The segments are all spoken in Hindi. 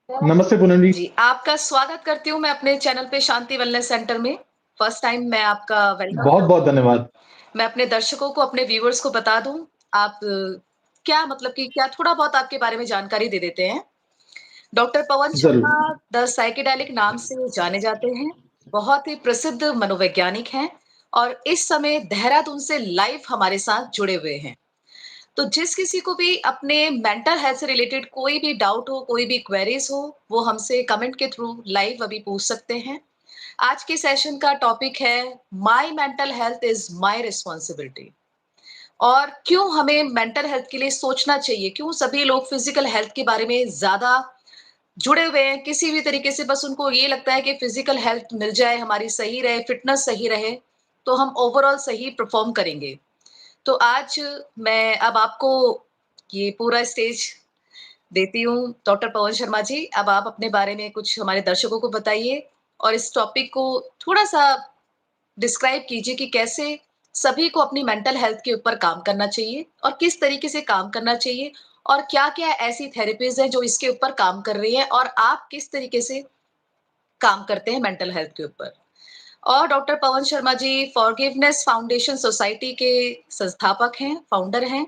नमस्ते पूनम जी। जी, आपका स्वागत करती हूँ मैं अपने चैनल पे शांति वेलनेस सेंटर में। फर्स्ट टाइम मैं आपका वेलकम बहुत बहुत करती हूँ। धन्यवाद। मैं अपने दर्शकों को, अपने व्यूअर्स को बता दूँ, आप क्या मतलब कि क्या थोड़ा-बहुत आपके बारे में जानकारी दे देते हैं। डॉक्टर पवन जरूर। शर्मा द साइकेडेलिक नाम से जाने जाते हैं। बहुत ही प्रसिद्ध मनोवैज्ञानिक हैं और इस समय देहरादून से लाइव हमारे साथ जुड़े हुए हैं। तो जिस किसी को भी अपने मेंटल हेल्थ से रिलेटेड कोई भी डाउट हो, कोई भी क्वेरीज हो, वो हमसे कमेंट के थ्रू लाइव अभी पूछ सकते हैं। आज के सेशन का टॉपिक है my mental health is my responsibility. और क्यों हमें मेंटल हेल्थ के लिए सोचना चाहिए, क्यों सभी लोग फिजिकल हेल्थ के बारे में ज्यादा जुड़े हुए हैं किसी भी तरीके से। बस उनको ये लगता है कि फिजिकल हेल्थ मिल जाए, हमारी सही रहे, फिटनेस सही रहे, तो हम ओवरऑल सही परफॉर्म करेंगे। तो आज मैं अब आपको ये पूरा स्टेज देती हूँ। डॉक्टर पवन शर्मा जी, अब आप अपने बारे में कुछ हमारे दर्शकों को बताइए और इस टॉपिक को थोड़ा-सा डिस्क्राइब कीजिए कि कैसे सभी को अपनी मेंटल हेल्थ के ऊपर काम करना चाहिए और किस तरीके से काम करना चाहिए और क्या-क्या ऐसी थेरेपीज़ हैं जो इसके ऊपर काम कर रही हैं और आप किस तरीके से काम करते हैं मेंटल हेल्थ के ऊपर। और डॉक्टर पवन शर्मा जी फॉरगिवनेस फाउंडेशन सोसाइटी के संस्थापक हैं, फाउंडर हैं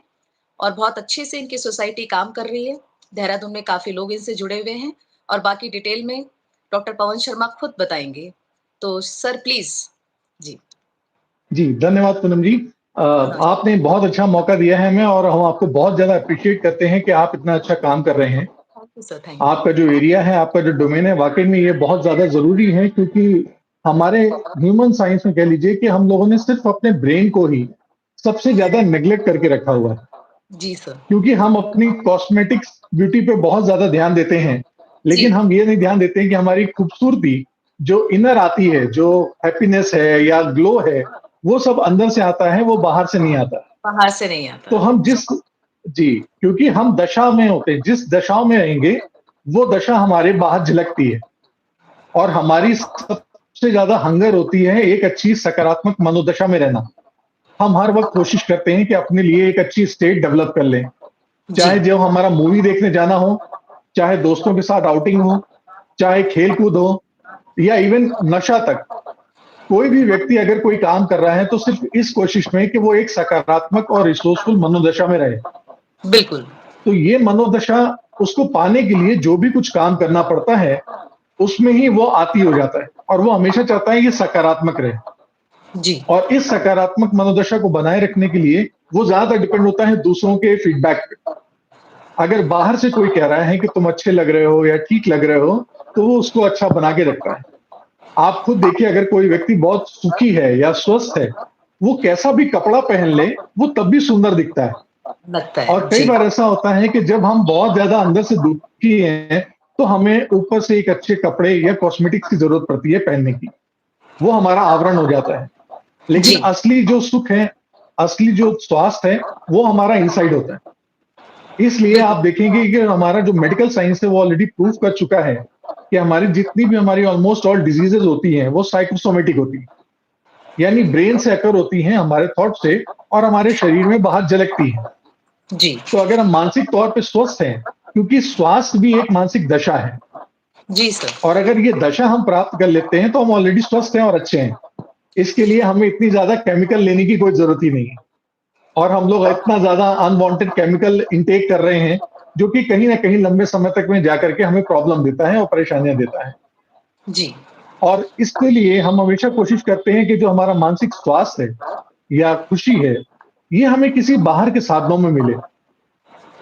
और बहुत अच्छे से इनकी सोसाइटी काम कर रही है। देहरादून में काफ़ी लोग इनसे जुड़े हुए हैं और बाकी डिटेल में डॉक्टर पवन शर्मा खुद बताएँगे। तो सर प्लीज़। जी। जी, धन्यवाद पूनम जी। हाँ, आपने बहुत अच्छा मौका दिया है हमें और हम आपको बहुत ज़्यादा एप्रिशिएट करते हैं कि आप इतना अच्छा काम कर रहे हैं। Thank you sir, thank you. आपका जो एरिया है, आपका जो डोमेन है, वाक़ई में ये बहुत ज़्यादा ज़रूरी है क्योंकि हमारे ह्यूमन साइंस में कह लीजिए कि हम लोगों ने सिर्फ़ अपने ब्रेन को ही सबसे ज़्यादा नेग्लेक्ट करके रखा हुआ है। जी सर। क्योंकि हम अपनी कॉस्मेटिक्स ब्यूटी पे बहुत ज़्यादा ध्यान देते हैं, लेकिन जी, हम ये नहीं ध्यान देते हैं कि हमारी खूबसूरती जो इनर आती है, जो हैप्पीनेस है या ग्लो है, वो सब अंदर से आता है, वो बाहर से नहीं आता। बाहर से नहीं आता। तो हम जिस जी, क्योंकि हम दशा में होते हैं, जिस दशाओं में रहेंगे, वो दशा हमारे बाहर झलकती है और हमारी सबसे ज़्यादा हंगर होती है एक अच्छी सकारात्मक मनोदशा में रहना। हम हर वक़्त कोशिश करते हैं कि अपने लिए एक अच्छी स्टेट डेवलप कर लें। जी, चाहे जो हमारा मूवी देखने जाना हो, चाहे दोस्तों के साथ आउटिंग हो, चाहे खेल-कूद हो या इवन नशा तक। कोई भी व्यक्ति अगर कोई काम कर रहा है तो सिर्फ़ इस कोशिश में कि वो एक सकारात्मक और रिसोर्सफुल मनोदशा में रहे। बिल्कुल। तो ये मनोदशा उसको पाने के लिए जो भी कुछ काम करना पड़ता है, उसमें ही वो आती हो जाता है और वो हमेशा चाहता है ये सकारात्मक रहे। जी, और इस सकारात्मक मनोदशा को बनाए रखने के लिए वो ज़्यादा डिपेंड होता है दूसरों के फीडबैक पे। अगर बाहर से कोई कह रहा है कि तुम अच्छे लग रहे हो या ठीक लग रहे हो, तो वो उसको अच्छा बना के रखता है। आप खुद देखिए अगर कोई व्यक्ति बहुत सुखी है या स्वस्थ है, वो कैसा भी कपड़ा पहन ले, वो तब भी सुंदर दिखता है। लगता और है। कई जी, बार ऐसा होता है कि जब हम बहुत ज़्यादा अंदर से दुखी हैं, तो हमें ऊपर से एक अच्छे कपड़े या कॉस्मेटिक्स की ज़रूरत पड़ती है पहनने की। वो हमारा आवरण हो जाता है। लेकिन जी, असली जो सुख है, असली जो स्वास्थ्य है, वो हमारा इनसाइड होता है। इसलिए आप बिल्कुल। देखेंगे कि हमारा जो मेडिकल साइंस है वो ऑलरेडी प्रूव कर चुका है कि हमारी जितनी भी हमारी ऑलमोस्ट ऑल डिजीजेज होती हैं वो साइकोसोमेटिक होती हैं, यानी ब्रेन से अकर होती हैं हमारे थॉट से और हमारे शरीर में बाहर झलकती हैं। जी, तो अगर हम मानसिक तौर पे स्वस्थ हैं, क्योंकि स्वास्थ्य भी एक मानसिक दशा है जी सर। और अगर ये दशा हम प्राप्त कर लेते हैं तो हम ऑलरेडी स्वस्थ हैं और अच्छे हैं। इसके लिए हमें इतनी ज्यादा केमिकल लेने की कोई जरूरत ही नहीं है और हम लोग इतना ज्यादा अनवांटेड केमिकल इंटेक कर रहे हैं जो कि कहीं ना कहीं लंबे समय तक में जाकर के हमें प्रॉब्लम देता है और परेशानियां देता है। जी, और इसके लिए हम हमेशा कोशिश करते हैं कि जो हमारा मानसिक स्वास्थ्य है या खुशी है, ये हमें किसी बाहर के साधनों में मिले।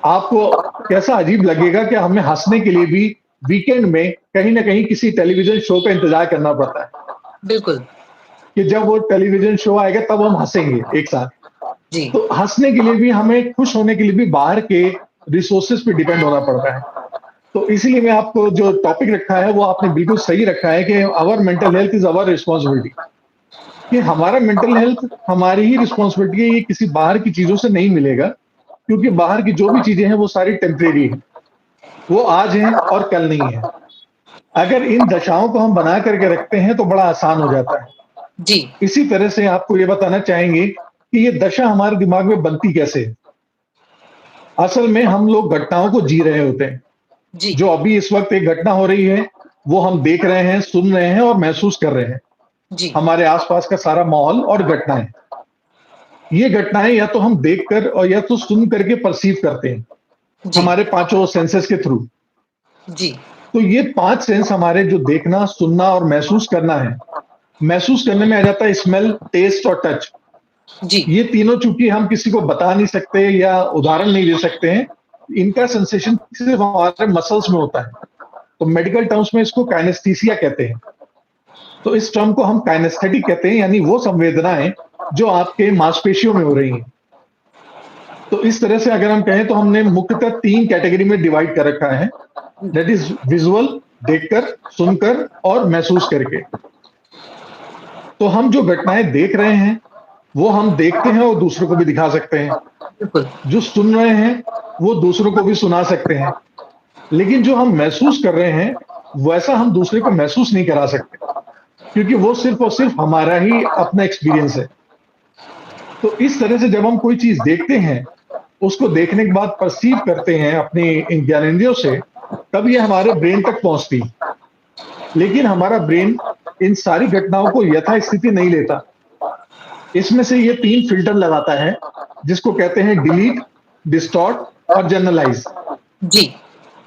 आपको कैसा अजीब लगेगा कि हमें हंसने के लिए भी वीकेंड में कहीं ना कहीं किसी टेलीविजन शो का इंतजार करना पड़ता है बिल्कुल। कि जब वो टेलीविजन शो आएगा तब हम हंसेंगे एक साथ। जी, तो हंसने के लिए भी हमें खुश होने के लिए भी बाहर के रिसोर्सेज पे डिपेंड होना पड़ता है। तो इसीलिए मैं आपको जो टॉपिक रखा है वो आपने बिल्कुल सही रखा है कि our mental health is our responsibility. कि हमारा मेंटल हेल्थ हमारी ही रिस्पॉन्सिबिलिटी है, ये किसी बाहर की चीजों से नहीं मिलेगा क्योंकि बाहर की जो भी चीजें हैं वो सारी टेम्परेरी है, वो आज है और कल नहीं है। अगर इन दशाओं को हम बना करके रखते हैं तो बड़ा आसान हो जाता है। जी, इसी तरह से आपको ये बताना चाहेंगे कि ये दशा हमारे दिमाग में बनती कैसे है। असल में हम लोग घटनाओं को जी रहे होते हैं। जी, जो अभी इस वक्त एक घटना हो रही है, वो हम देख रहे हैं, सुन रहे हैं और महसूस कर रहे हैं। जी, हमारे आसपास का सारा माहौल और घटनाएं, ये घटनाएं या तो हम देखकर और या तो सुन करके परसीव करते हैं जी, हमारे पांचों सेंसेस के थ्रू। जी, तो ये पांच सेंस हमारे जो देखना, सुनना और महसूस करना है, महसूस करने में आ जाता है स्मेल, टेस्ट और टच। जी, ये तीनों चूंकि हम किसी को बता नहीं सकते या उदाहरण नहीं दे सकते हैं, इनका सेंसेशन सिर्फ हमारे मसल्स में होता है। तो मेडिकल टर्म्स में इसको काइनेस्थीसिया कहते हैं। तो इस टर्म को हम काइनेस्थेटिक कहते हैं, यानी वो संवेदनाएं जो आपके मांसपेशियों में हो रही हैं। तो इस तरह से अगर हम कहें तो हमने मुख्यतः तीन कैटेगरी में डिवाइड कर रखा है, दैट इज विजुअल, देखकर, सुनकर और महसूस करके। तो हम जो घटनाएं देख रहे हैं, वो हम देखते हैं और दूसरों को भी दिखा सकते हैं। बिल्कुल। जो सुन रहे हैं, वो दूसरों को भी सुना सकते हैं। लेकिन जो हम महसूस कर रहे हैं, वैसा हम दूसरे को महसूस नहीं करा सकते, क्योंकि वो सिर्फ और सिर्फ हमारा ही अपना एक्सपीरियंस है। तो इस तरह से जब हम कोई चीज देखते हैं, उसको देखने के बाद परसीव करते हैं अपनी इन ज्ञानेंद्रियों से, तब ये हमारे ब्रेन तक पहुंचती है। लेकिन हमारा ब्रेन इन सारी घटनाओं को यथास्थिति नहीं लेता। इसमें से ये तीन फिल्टर लगाता है, जिसको कहते हैं डिलीट, डिस्टॉर्ट और जनरलाइज। जी,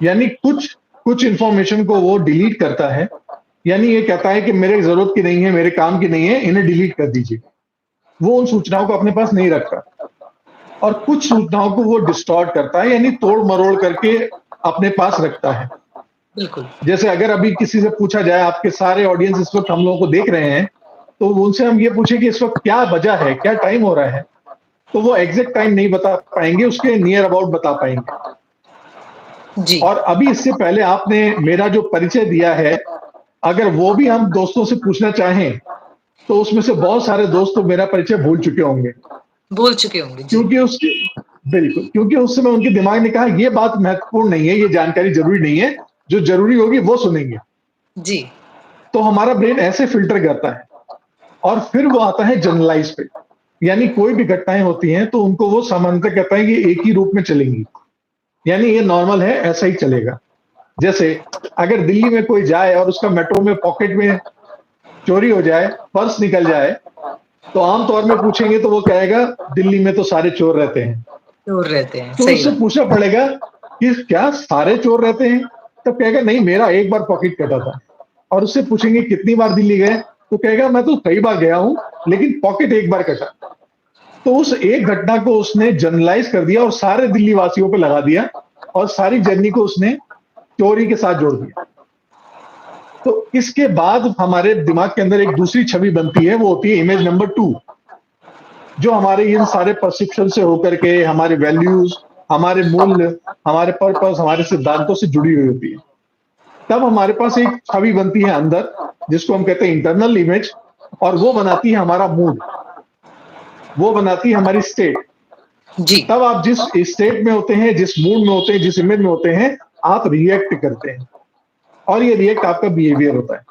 यानी कुछ कुछ इंफॉर्मेशन को वो डिलीट करता है, यानी ये कहता है कि मेरे जरूरत की नहीं है, मेरे काम की नहीं है, इन्हें डिलीट कर दीजिए। वो उन सूचनाओं को अपने पास नहीं रखता। और कुछ सूचनाओं को वो डिस्टॉर्ट करता है, यानी तोड़ मरोड़ करके अपने पास रखता है। बिल्कुल। जैसे अगर अभी किसी से पूछा जाए, आपके सारे ऑडियंस इस वक्त हम लोगों को देख रहे हैं, तो उनसे हम ये पूछे कि इस वक्त क्या वजह है, क्या टाइम हो रहा है, तो वो एग्जैक्ट टाइम नहीं बता पाएंगे, उसके नियर अबाउट बता पाएंगे। जी, और अभी इससे पहले आपने मेरा जो परिचय दिया है, अगर वो भी हम दोस्तों से पूछना चाहें, तो उसमें से बहुत सारे दोस्त तो मेरा परिचय भूल चुके होंगे, भूल चुके होंगे। जी, क्योंकि उस बिल्कुल, क्योंकि उस समय उनके दिमाग ने कहा ये बात महत्वपूर्ण नहीं है, ये जानकारी जरूरी नहीं है, जो जरूरी होगी वो सुनेंगे। जी, तो हमारा ब्रेन ऐसे फिल्टर करता है और फिर वो आता है जनरलाइज पे। यानी कोई भी घटनाएं होती हैं तो उनको वो सामान्यतः कहता है कि एक ही रूप में चलेंगी, यानी ये नॉर्मल है, ऐसा ही चलेगा। जैसे अगर दिल्ली में कोई जाए और उसका मेट्रो में पॉकेट में चोरी हो जाए, पर्स निकल जाए, तो आमतौर में पूछेंगे तो वो कहेगा दिल्ली में तो सारे चोर रहते हैं। दूर रहते हैं, तो सही उससे बात। पूछना पड़ेगा कि क्या सारे चोर रहते हैं? तब कहेगा नहीं, मेरा एक बार पॉकेट कटा था। और उससे पूछेंगे कितनी बार दिल्ली गए, तो कहेगा मैं तो कई बार गया हूं, लेकिन पॉकेट एक बार कटा। तो उस एक घटना को उसने जनरलाइज कर दिया और सारे दिल्ली वासियों पे लगा दिया, और सारी जर्नी को उसने चोरी के साथ जोड़ दिया। तो इसके बाद हमारे दिमाग के अंदर एक दूसरी छवि बनती है, वो होती है इमेज नंबर 2, जो हमारे इन सारे परसेप्शन से होकर के हमारे वैल्यूज, हमारे मूल्य, हमारे पर्पस, हमारे सिद्धांतों से जुड़ी हुई होती है। तब हमारे पास एक छवि बनती है अंदर, जिसको हम कहते हैं इंटरनल इमेज, और वो बनाती है हमारा मूड, वो बनाती है हमारी स्टेट। जी, तब आप जिस स्टेट में होते हैं, जिस मूड में होते हैं, जिस इमेज में होते हैं, आप रिएक्ट करते हैं, और ये रिएक्ट आपका बिहेवियर होता है।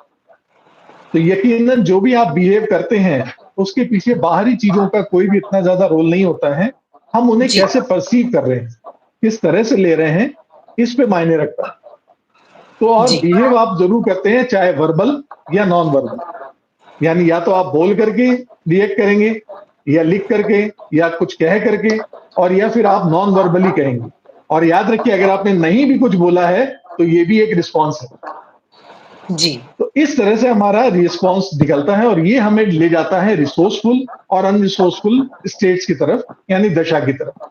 तो यकीनन जो भी आप बिहेव करते हैं, उसके पीछे बाहरी चीजों का कोई भी इतना ज्यादा रोल नहीं होता है। हम उन्हें जी, कैसे परसीव कर रहे हैं, किस तरह से ले रहे हैं, इस पे मायने रखता है। तो और जी, बिहेव आप जरूर करते हैं, चाहे वर्बल या नॉन वर्बल। यानी या तो आप बोल करके रिएक्ट करेंगे, या लिख करके, या कुछ कह करके, और या फिर आप नॉन वर्बली कहेंगे। और याद रखिए, अगर आपने नहीं भी कुछ बोला है, तो ये भी एक रिस्पॉन्स है। जी, तो इस तरह से हमारा रिस्पॉन्स निकलता है, और ये हमें ले जाता है रिसोर्सफुल और अनरिसोर्सफुल स्टेट्स की तरफ, यानी दशा की तरफ।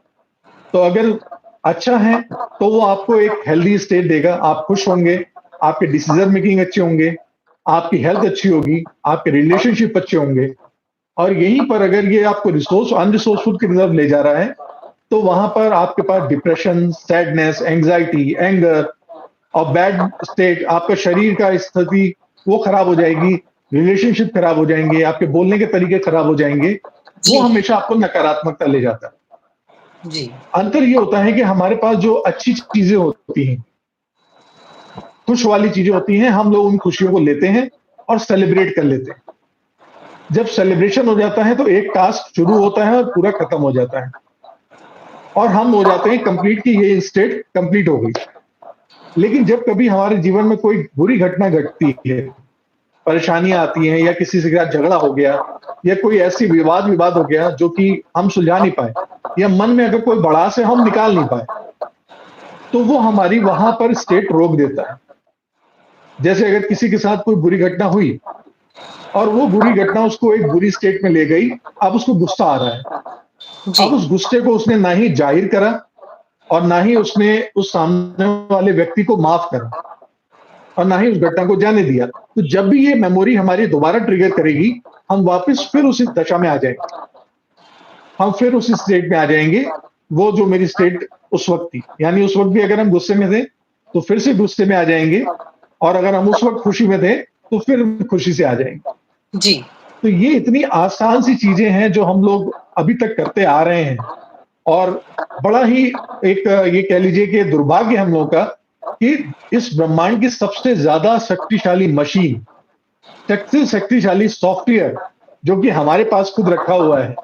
तो अगर अच्छा है, तो वो आपको एक हेल्दी स्टेट देगा, आप खुश होंगे, आपके डिसीजन मेकिंग अच्छे होंगे, आपकी हेल्थ अच्छी होगी, आपके रिलेशनशिप अच्छे होंगे। और यहीं पर अगर ये आपको रिसोर्स अनरिसोर्सफुल की तरफ ले जा रहा है, तो वहां पर आपके पास डिप्रेशन, सैडनेस, एंग्जाइटी, एंगर और बैड स्टेट, आपका शरीर का स्थिति वो खराब हो जाएगी, रिलेशनशिप खराब हो जाएंगे, आपके बोलने के तरीके खराब हो जाएंगे। वो जी, हमेशा आपको नकारात्मकता ले जाता है। जी, अंतर ये होता है कि हमारे पास जो अच्छी चीजें होती हैं, खुश वाली चीजें होती हैं, हम लोग उन खुशियों को लेते हैं और सेलिब्रेट कर लेते हैं। जब सेलिब्रेशन हो जाता है, तो एक टास्क शुरू होता है और पूरा खत्म हो जाता है, और हम हो जाते हैं कंप्लीट, की ये स्टेट कंप्लीट हो गई। लेकिन जब कभी हमारे जीवन में कोई बुरी घटना घटती है, परेशानियाँ आती हैं या किसी के साथ झगड़ा हो गया या कोई ऐसी विवाद-विवाद हो गया जो कि हम सुलझा नहीं पाए या मन में अगर कोई भड़ास है हम निकाल नहीं पाए, तो वो हमारी वहाँ पर स्टेट रोक देता है। जैसे अगर किसी के साथ कोई बुरी घटना हुई और वो बुरी घटना उसको एक बुरी स्टेट में ले गई, अब उसको गुस्सा आ रहा है। अब जी, उस गुस्से को उसने ना ही ज़ाहिर करा और ना ही उसने उस सामने वाले व्यक्ति को माफ़ करा और ना ही उस घटना को जाने दिया। तो जब भी ये मेमोरी हमारी दोबारा ट्रिगर करेगी, हम वापस फिर उसी दशा में आ जाएँगे। हम फिर उसी स्टेट में आ जाएँगे, वो जो मेरी स्टेट उस वक़्त थी। यानी उस वक़्त भी अगर हम गुस्से में थे, तो फिर से गुस्से में आ जाएँगे और अगर हम उस वक़्त खुशी में थे, तो फिर खुशी से आ जाएँगे। जी, तो ये इतनी आसान सी चीज़ें हैं जो हम लोग अभी तक करते आ रहे हैं और बड़ा ही एक ये कह लीजिए कि दुर्भाग्य है हम लोगों का कि इस ब्रह्मांड की सबसे ज़्यादा शक्तिशाली मशीन, सबसे शक्तिशाली सॉफ्टवेयर जो कि हमारे पास खुद रखा हुआ है,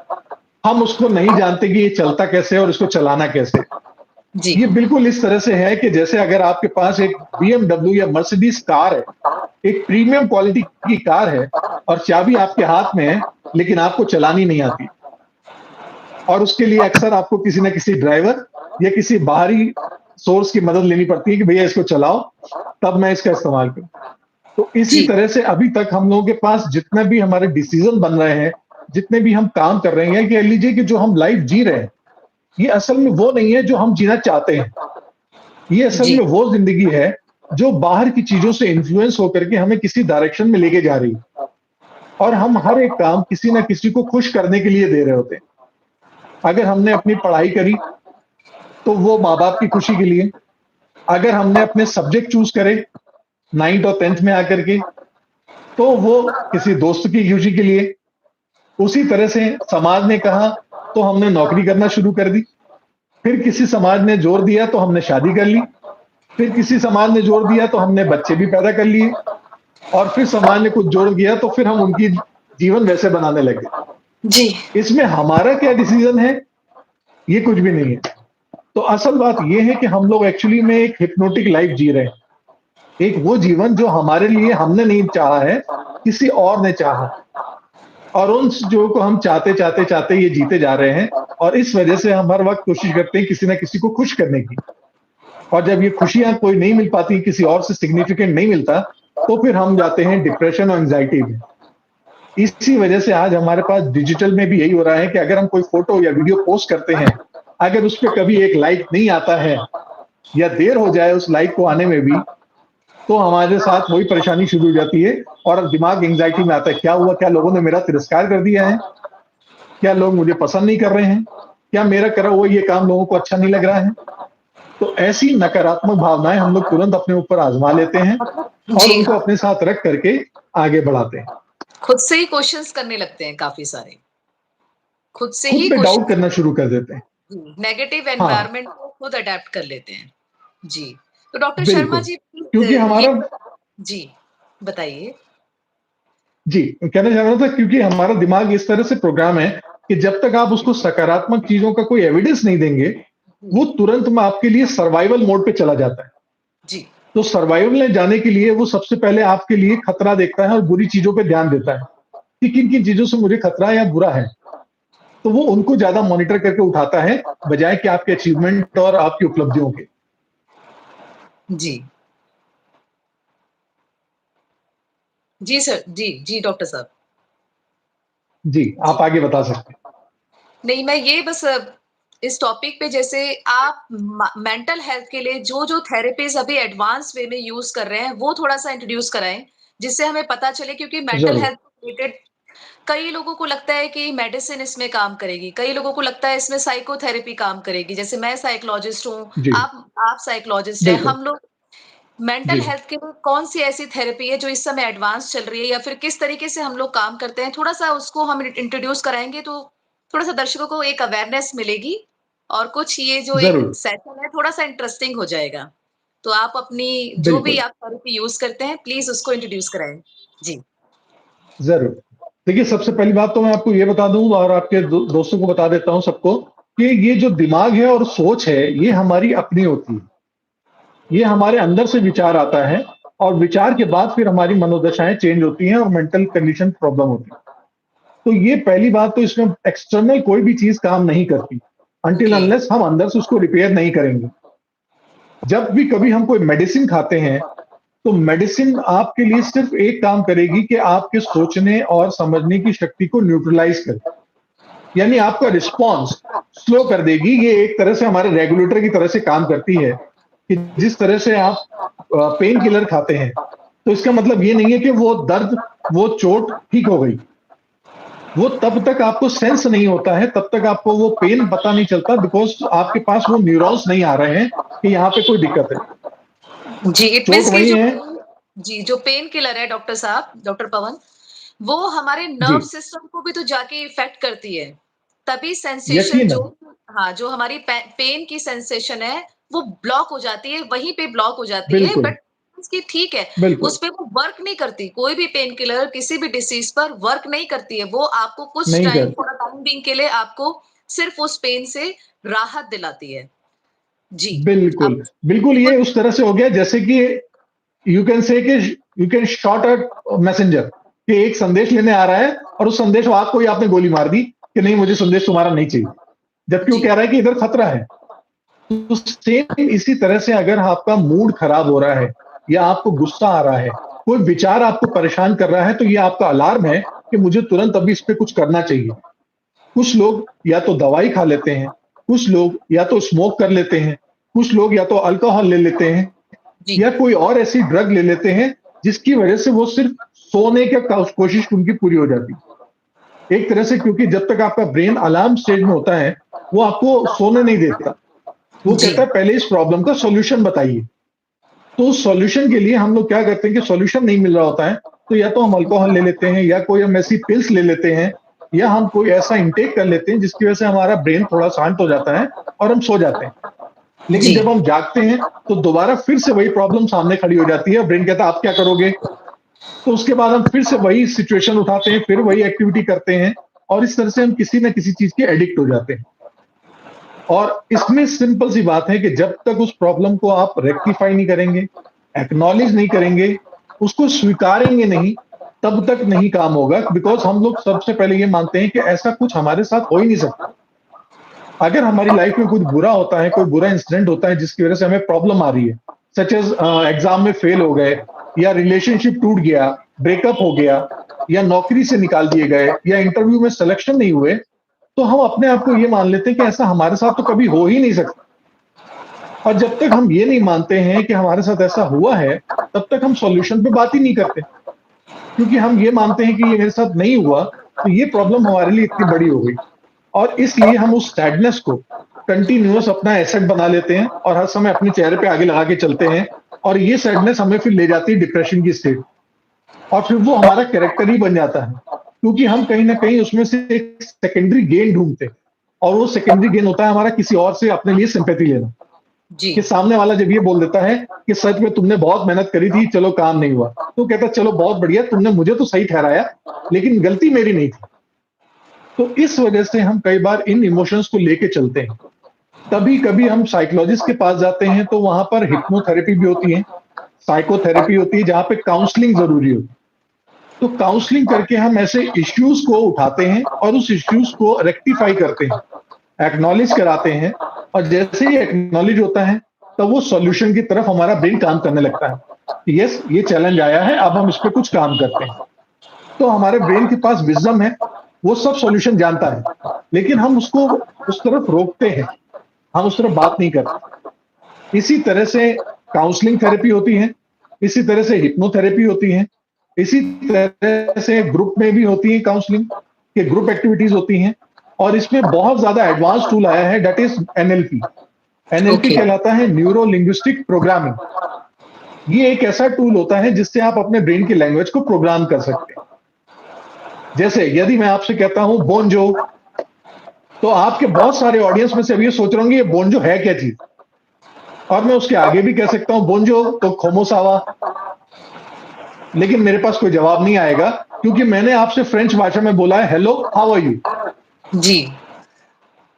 हम उसको नहीं जानते कि ये चलता कैसे है और इसको चलाना कैसे है। जी, ये बिल्कुल इस तरह से है कि जैसे अगर आपके पास एक बीएमडब्ल्यू या मर्सिडीज़ कार है, एक प्रीमियम क्वालिटी की कार है और चाबी आपके हाथ में है, लेकिन आपको चलानी नहीं आती और उसके लिए अक्सर आपको किसी न किसी ड्राइवर या किसी बाहरी सोर्स की मदद लेनी पड़ती है कि भैया इसको चलाओ, तब मैं इसका इस्तेमाल करूँ। तो इसी जी, तरह से अभी तक हम लोगों के पास जितने भी हमारे डिसीज़न बन रहे हैं, जितने भी हम काम कर रहे हैं, कह लीजिए कि जो हम लाइफ़ जी रहे हैं, ये असल में वो नहीं है जो हम जीना चाहते हैं। ये असल जी, में वो ज़िंदगी है, जो बाहर की चीज़ों से इन्फ्लुएंस होकर के हमें किसी डायरेक्शन में लेके जा रही है और हम हर एक काम किसी न किसी को खुश करने के लिए दे रहे होते हैं। अगर हमने अपनी पढ़ाई करी, तो वो माँ-बाप की खुशी के लिए। अगर हमने अपने सब्जेक्ट चूज़ करे 9th और 10th में आकर के, तो वो किसी दोस्त की खुशी के लिए। उसी तरह से समाज ने कहा, तो हमने नौकरी करना शुरू कर दी। फिर किसी समाज ने ज़ोर दिया, तो हमने शादी कर ली। फिर किसी समाज ने ज़ोर दिया, तो हमने बच्चे भी पैदा कर लिए और फिर समाज ने कुछ ज़ोर दिया, तो फिर हम उनकी जीवन वैसे बनाने लग गए। जी, इसमें हमारा क्या डिसीज़न है? ये कुछ भी नहीं है। तो असल बात ये है कि हम लोग एक्चुअली में एक हिप्नोटिक लाइफ़ जी रहे हैं। एक वो जीवन जो हमारे लिए हमने नहीं चाहा है, किसी और ने चाहा और उन चीज़ों को हम चाहते ये जीते जा रहे हैं और इस वजह से हम हर वक़्त कोशिश करते हैं किसी न किसी को खुश करने की और जब ये खुशियाँ कोई नहीं मिल पाती, किसी और से सिग्निफिकेंट नहीं मिलता, तो फिर हम जाते हैं डिप्रेशन और एंग्ज़ायटी में। इसी वजह से आज हमारे पास डिजिटल में भी यही हो रहा है कि अगर हम कोई फ़ोटो या वीडियो पोस्ट करते हैं, अगर उसपे कभी एक लाइक नहीं आता है या देर हो जाए उस लाइक को आने में भी, तो हमारे साथ वही परेशानी शुरू हो जाती है और दिमाग एंग्ज़ायटी में आता है, क्या हुआ? क्या लोगों ने मेरा तिरस्कार कर दिया है? क्या लोग मुझे पसंद नहीं कर रहे हैं? क्या मेरा करा हुआ ये काम लोगों को अच्छा नहीं लग रहा है? तो ऐसी नकारात्मक भावनाएँ हम लोग तुरंत अपने ऊपर आज़मा लेते हैं और जी उनको हाँ, अपने साथ रख करके आगे बढ़ाते हैं। खुद से ही क्वेश्चन्स करने लगते हैं काफ़ी सारे। खुद से खुद ही पे डाउट क्वेश्चन्स करना शुरू कर देते हैं। नेगेटिव हाँ, एनवायरनमेंट को खुद अडैप्ट कर लेते हैं। जी, तो डॉक्टर शर्मा बिल्कुल। जी प्लीज़ क्योंकि ये हमारा जी, बताइए? जी, कहना चाह रहा था क्योंकि हमारा दिमाग इस तरह से प्रोग्राम है कि जब तक आप उसको सकारात्मक चीज़ों का कोई एविडेंस नहीं देंगे, हुँ, वो तुरंत में आपके लिए सर्वाइवल मोड पे चला जाता है। जी, तो सर्वाइवल में जाने के लिए वो सबसे पहले आपके लिए खतरा देखता है और बुरी चीज़ों पे ध्यान देता है, कि किन-किन चीज़ों से मुझे खतरा है या बुरा है। तो वो उनको ज़्यादा मॉनिटर करके उठाता है, बजाए कि आपके अचीवमेंट और आपकी उपलब्धियों के। जी। जी सर, जी, जी डॉक्टर साहब। जी, जी। आप आगे बता सकते हैं। नहीं, मैं ये बस इस टॉपिक पे जैसे आप मेंटल हेल्थ के लिए जो-जो थेरेपीज़ अभी एडवांस वे में यूज़ कर रहे हैं, वो थोड़ा-सा इंट्रोड्यूस कराएँ, जिससे हमें पता चले क्योंकि मेंटल ज़रूर, हेल्थ रिलेटेड कई लोगों को लगता है कि मेडिसिन इसमें काम करेगी, कई लोगों को लगता है इसमें साइकोथेरेपी काम करेगी। जैसे मैं साइकोलॉजिस्ट हूँ, जी, आप साइकोलॉजिस्ट हैं, बिल्कुल, हम लोग मेंटल जी, हेल्थ के लिए कौन-सी ऐसी थेरेपी है जो इस समय एडवांस चल रही है या फिर किस तरीके से हम लोग काम करते हैं? थोड़ा-सा उसको हम इंट्रोड्यूस कराएँगे तो थोड़ा-सा दर्शकों को एक अवेयरनेस मिलेगी और कुछ ये जो एक ज़रूर, सेशन है थोड़ा-सा इंटरेस्टिंग हो जाएगा। तो आप अपनी जो भी बिल्कुल, आप थेरेपी यूज़ करते हैं प्लीज़ उसको इंट्रोड्यूस कराएँ। जी। ज़रूर। देखिए, सबसे पहली बात तो मैं आपको ये बता दूँ और आपके दोस्तों को बता देता हूँ सबको, कि ये जो दिमाग है और सोच है, ये हमारी अपनी होती है। ये हमारे अंदर से विचार आता है और विचार के बाद फिर हमारी मनोदशाएँ चेंज होती हैं और मेंटल कंडीशन प्रॉब्लम होती है। तो ये पहली बात तो इसमें एक्सटर्नल कोई भी चीज़ काम नहीं करती, अंटिल ओके, अनलेस हम अंदर से उसको रिपेयर नहीं करेंगे। जब भी कभी हम कोई मेडिसिन खाते हैं, तो मेडिसिन आपके लिए सिर्फ़ एक काम करेगी कि आपके सोचने और समझने की शक्ति को न्यूट्रलाइज़ करे। यानी आपका रिस्पॉन्स स्लो कर देगी। ये एक तरह से हमारे रेगुलेटर की तरह से काम करती है कि जिस तरह से आप पेन किलर खाते हैं, तो इसका मतलब ये नहीं है कि वो दर्द, वो चोट ठीक हो गई। वो तब तक आपको सेंस नहीं होता है, तब तक आपको वो पेन पता नहीं चलता बिकॉज़ आपके पास वो न्यूरॉन्स नहीं आ रहे हैं कि यहाँ पे कोई दिक्कत है। जी, इट चोट मीन्स कि वही जो है। जी, जो पेन किलर है डॉक्टर साहब, डॉक्टर पवन, वो हमारे जी, नर्व सिस्टम को भी तो जाके इफ़ेक्ट करती है। तभी सेंसेशन जो यकीनन, हाँ, जो हमारी पेन की सेंसेशन है, वो ब्लॉक हो जाती है, वहीं पे ब्लॉक हो जाती है बिल्कुल, बट उसकी ठीक है, बिल्कुल, उसपे वो वर्क नहीं करती। कोई भी पेन किलर किसी भी डिसीज़ पर वर्क नहीं करती है। वो आपको कुछ नहीं टाइम करती। फॉर अ टाइम बीइंग के लिए आपको सिर्फ़ उस पेन से राहत दिलाती है। जी, बिल्कुल, अब बिल्कुल ये कुछ उस तरह से हो गया जैसे कि यू कैन से कि you can shot a messenger कि एक संदेश लेने आ रहा है और उस संदेश वाहक को ही आपने गोली मार दी कि नहीं मुझे संदेश तुम्हारा नहीं चाहिए। जबकि वो जी, कह रहा है कि इधर खतरा है। तो सेम इसी तरह से अगर आपका मूड खराब हो रहा है या आपको गुस्सा आ रहा है, कोई विचार आपको परेशान कर रहा है तो ये आपका अलार्म है कि मुझे तुरंत अभी इस पे कुछ करना चाहिए। कुछ लोग या तो दवाई खा लेते हैं, कुछ लोग या तो स्मोक कर लेते हैं, कुछ लोग या तो अल्कोहल ले लेते हैं जी, या कोई और ऐसी ड्रग ले लेते हैं जिसकी वजह से वो सिर्फ सोने का कोशिश उनकी पूरी हो जाती है। एक तरह से क्योंकि जब तक आपका ब्रेन अलार्म स्टेज में होता है, वो आपको सोने नहीं देता। वो जी, कहता है पहले इस प्रॉब्लम का सॉल्यूशन बताइए। तो उस सॉल्यूशन के लिए हम लोग क्या करते हैं कि सॉल्यूशन नहीं मिल रहा होता है, तो या तो हम अल्कोहल ले लेते हैं या कोई हम ऐसी पिल्स ले लेते हैं या हम कोई ऐसा इंटेक कर लेते हैं जिसकी वजह से हमारा ब्रेन थोड़ा शांत हो जाता है और हम सो जाते हैं। लेकिन जी, जब हम जागते हैं, तो दोबारा फिर से वही प्रॉब्लम सामने खड़ी हो जाती है। ब्रेन कहता है आप क्या करोगे? तो उसके बाद हम फिर से वही सिचुएशन उठाते हैं, फिर वही एक्टिविटी करते हैं और इस तरह से हम किसी न किसी चीज़ के एडिक्ट हो जाते हैं। और इसमें सिंपल सी बात है कि जब तक उस प्रॉब्लम को आप रेक्टिफाई नहीं करेंगे, एक्नॉलेज नहीं करेंगे, उसको स्वीकारेंगे नहीं, तब तक नहीं काम होगा बिकॉज़ हम लोग सबसे पहले ये मानते हैं कि ऐसा कुछ हमारे साथ हो ही नहीं सकता। अगर हमारी लाइफ में कुछ बुरा होता है, कोई बुरा इंसिडेंट होता है जिसकी वजह से हमें प्रॉब्लम आ रही है, सच एज़ एग्ज़ाम में फेल हो गए या रिलेशनशिप टूट गया, ब्रेकअप हो गया या नौकरी से निकाल दिए गए या इंटरव्यू में सिलेक्शन नहीं हुए, तो हम अपने आप को ये मान लेते हैं कि ऐसा हमारे साथ तो कभी हो ही नहीं सकता। और जब तक हम ये नहीं मानते हैं कि हमारे साथ ऐसा हुआ है, तब तक हम सॉल्यूशन पे बात ही नहीं करते। क्योंकि हम ये मानते हैं कि ये मेरे साथ नहीं हुआ, तो ये प्रॉब्लम हमारे लिए इतनी बड़ी हो गई। और इसलिए हम उस सैडनेस को कंटीन्यूअस अपना एसेट बना लेते हैं और हर समय अपने चेहरे पे आगे लगा के चलते हैं और ये सैडनेस हमें फिर ले जाती है डिप्रेशन की स्टेट और फिर वो हमारा कैरेक्टर ही बन जाता है। क्योंकि हम कहीं न कहीं उसमें से एक सेकेंडरी गेन ढूँढते हैं और वो सेकेंडरी गेन होता है हमारा किसी और से अपने लिए सिम्पैथी लेना। जी। कि सामने वाला जब ये बोल देता है कि सच में तुमने बहुत मेहनत करी थी, चलो काम नहीं हुआ। तो कहता है चलो बहुत बढ़िया तुमने मुझे तो सही ठहराया, लेकिन गलती मेरी नहीं थी। तो इस वजह से हम कई बार इन इमोशंस को लेके चलते हैं। कभी-कभी हम साइकोलॉजिस्ट के पास जाते हैं तो वहाँ पर हिप्नोथेरेपी भी होती है, साइकोथेरेपी होती है जहाँ पे काउंसलिंग ज़रूरी होती है। तो काउंसलिंग करके हम ऐसे इश्यूज़ को उठाते हैं और उस इश्यूज़ को रेक्टिफाई करते हैं, एक्नॉलेज कराते हैं और जैसे ही एक्नॉलेज होता है, तब वो सॉल्यूशन की तरफ हमारा ब्रेन काम करने लगता है। यस, ये चैलेंज आया है, अब हम इस पे कुछ काम करते हैं। तो हमारे ब्रेन के पास विज़डम है, वो सब सॉल्यूशन जानता है, लेकिन हम उसको उस तरफ रोकते हैं, हम उस तरफ बात नहीं करते। इसी तरह से काउंसलिंग थेरेपी होती है, इसी तरह से हिप्नोथेरेपी होती है, इसी तरह से ग्रुप में भी होती है काउंसलिंग, कि ग्रुप एक्टिविटीज़ होती हैं और इसमें बहुत ज़्यादा एडवांस टूल आया है that is NLP. NLP okay, कहलाता है न्यूरो लिंग्विस्टिक प्रोग्रामिंग। ये एक ऐसा टूल होता है जिससे आप अपने ब्रेन की लैंग्वेज को प्रोग्राम कर सकते हैं। जैसे यदि मैं आपसे कहता हूं बोनजो, तो आपके बहुत सारे ऑडियंस में से अभी ये सोच रहे होंगे ये बोनजो है क्या चीज? और मैं उसके आगे भी कह सकता हूं बोनजो तो खोमोसावा, लेकिन मेरे पास कोई जवाब नहीं आएगा क्योंकि मैंने आपसे फ्रेंच भाषा में बोला है हेलो हाउ आर यू। जी,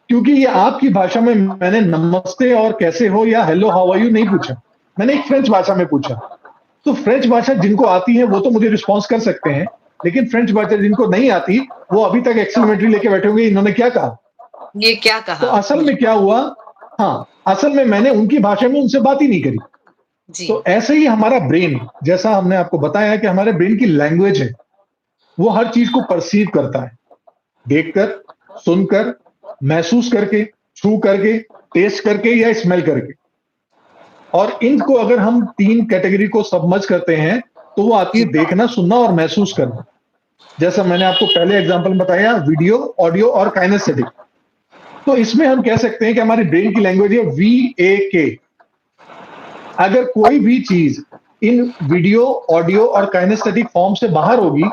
क्योंकि ये आपकी भाषा में मैंने नमस्ते और कैसे हो या हेलो हाउ आर यू नहीं पूछा, मैंने एक फ्रेंच भाषा में पूछा। तो फ्रेंच भाषा जिनको आती है वो तो मुझे रिस्पॉन्स कर सकते हैं, लेकिन फ्रेंच भाषा जिनको नहीं आती, वो अभी तक एक्सेलमेटरी लेके बैठे होंगे, इन्होंने क्या कहा? ये क्या तो कहा? असल में क्या हुआ, हाँ, असल में मैंने उनकी भाषा में उनसे बात ही नहीं करी। तो जी, ऐसे ही हमारा ब्रेन, जैसा हमने आपको बताया कि हमारे ब्रेन की लैंग्वेज है, वो हर चीज़ को परसीव करता है। देखकर, सुनकर, महसूस करके, छू करके, टेस्ट करके या स्मेल करके। और इनको अगर हम 3 कैटेगरी को सबमर्ज करते हैं, तो वो आती है जी, देखना, सुनना और महसूस करना। जैसा मैंने आपको पहले एग्जांपल में बताया, वीडियो, ऑडियो और काइनेस्थेटिक। तो इसमें हम कह सकते हैं कि हमारी ब्रेन की लैंग्वेज है VAK। अगर कोई भी चीज़ इन वीडियो, ऑडियो और काइनेस्थेटिक फॉर्म से बाहर होगी,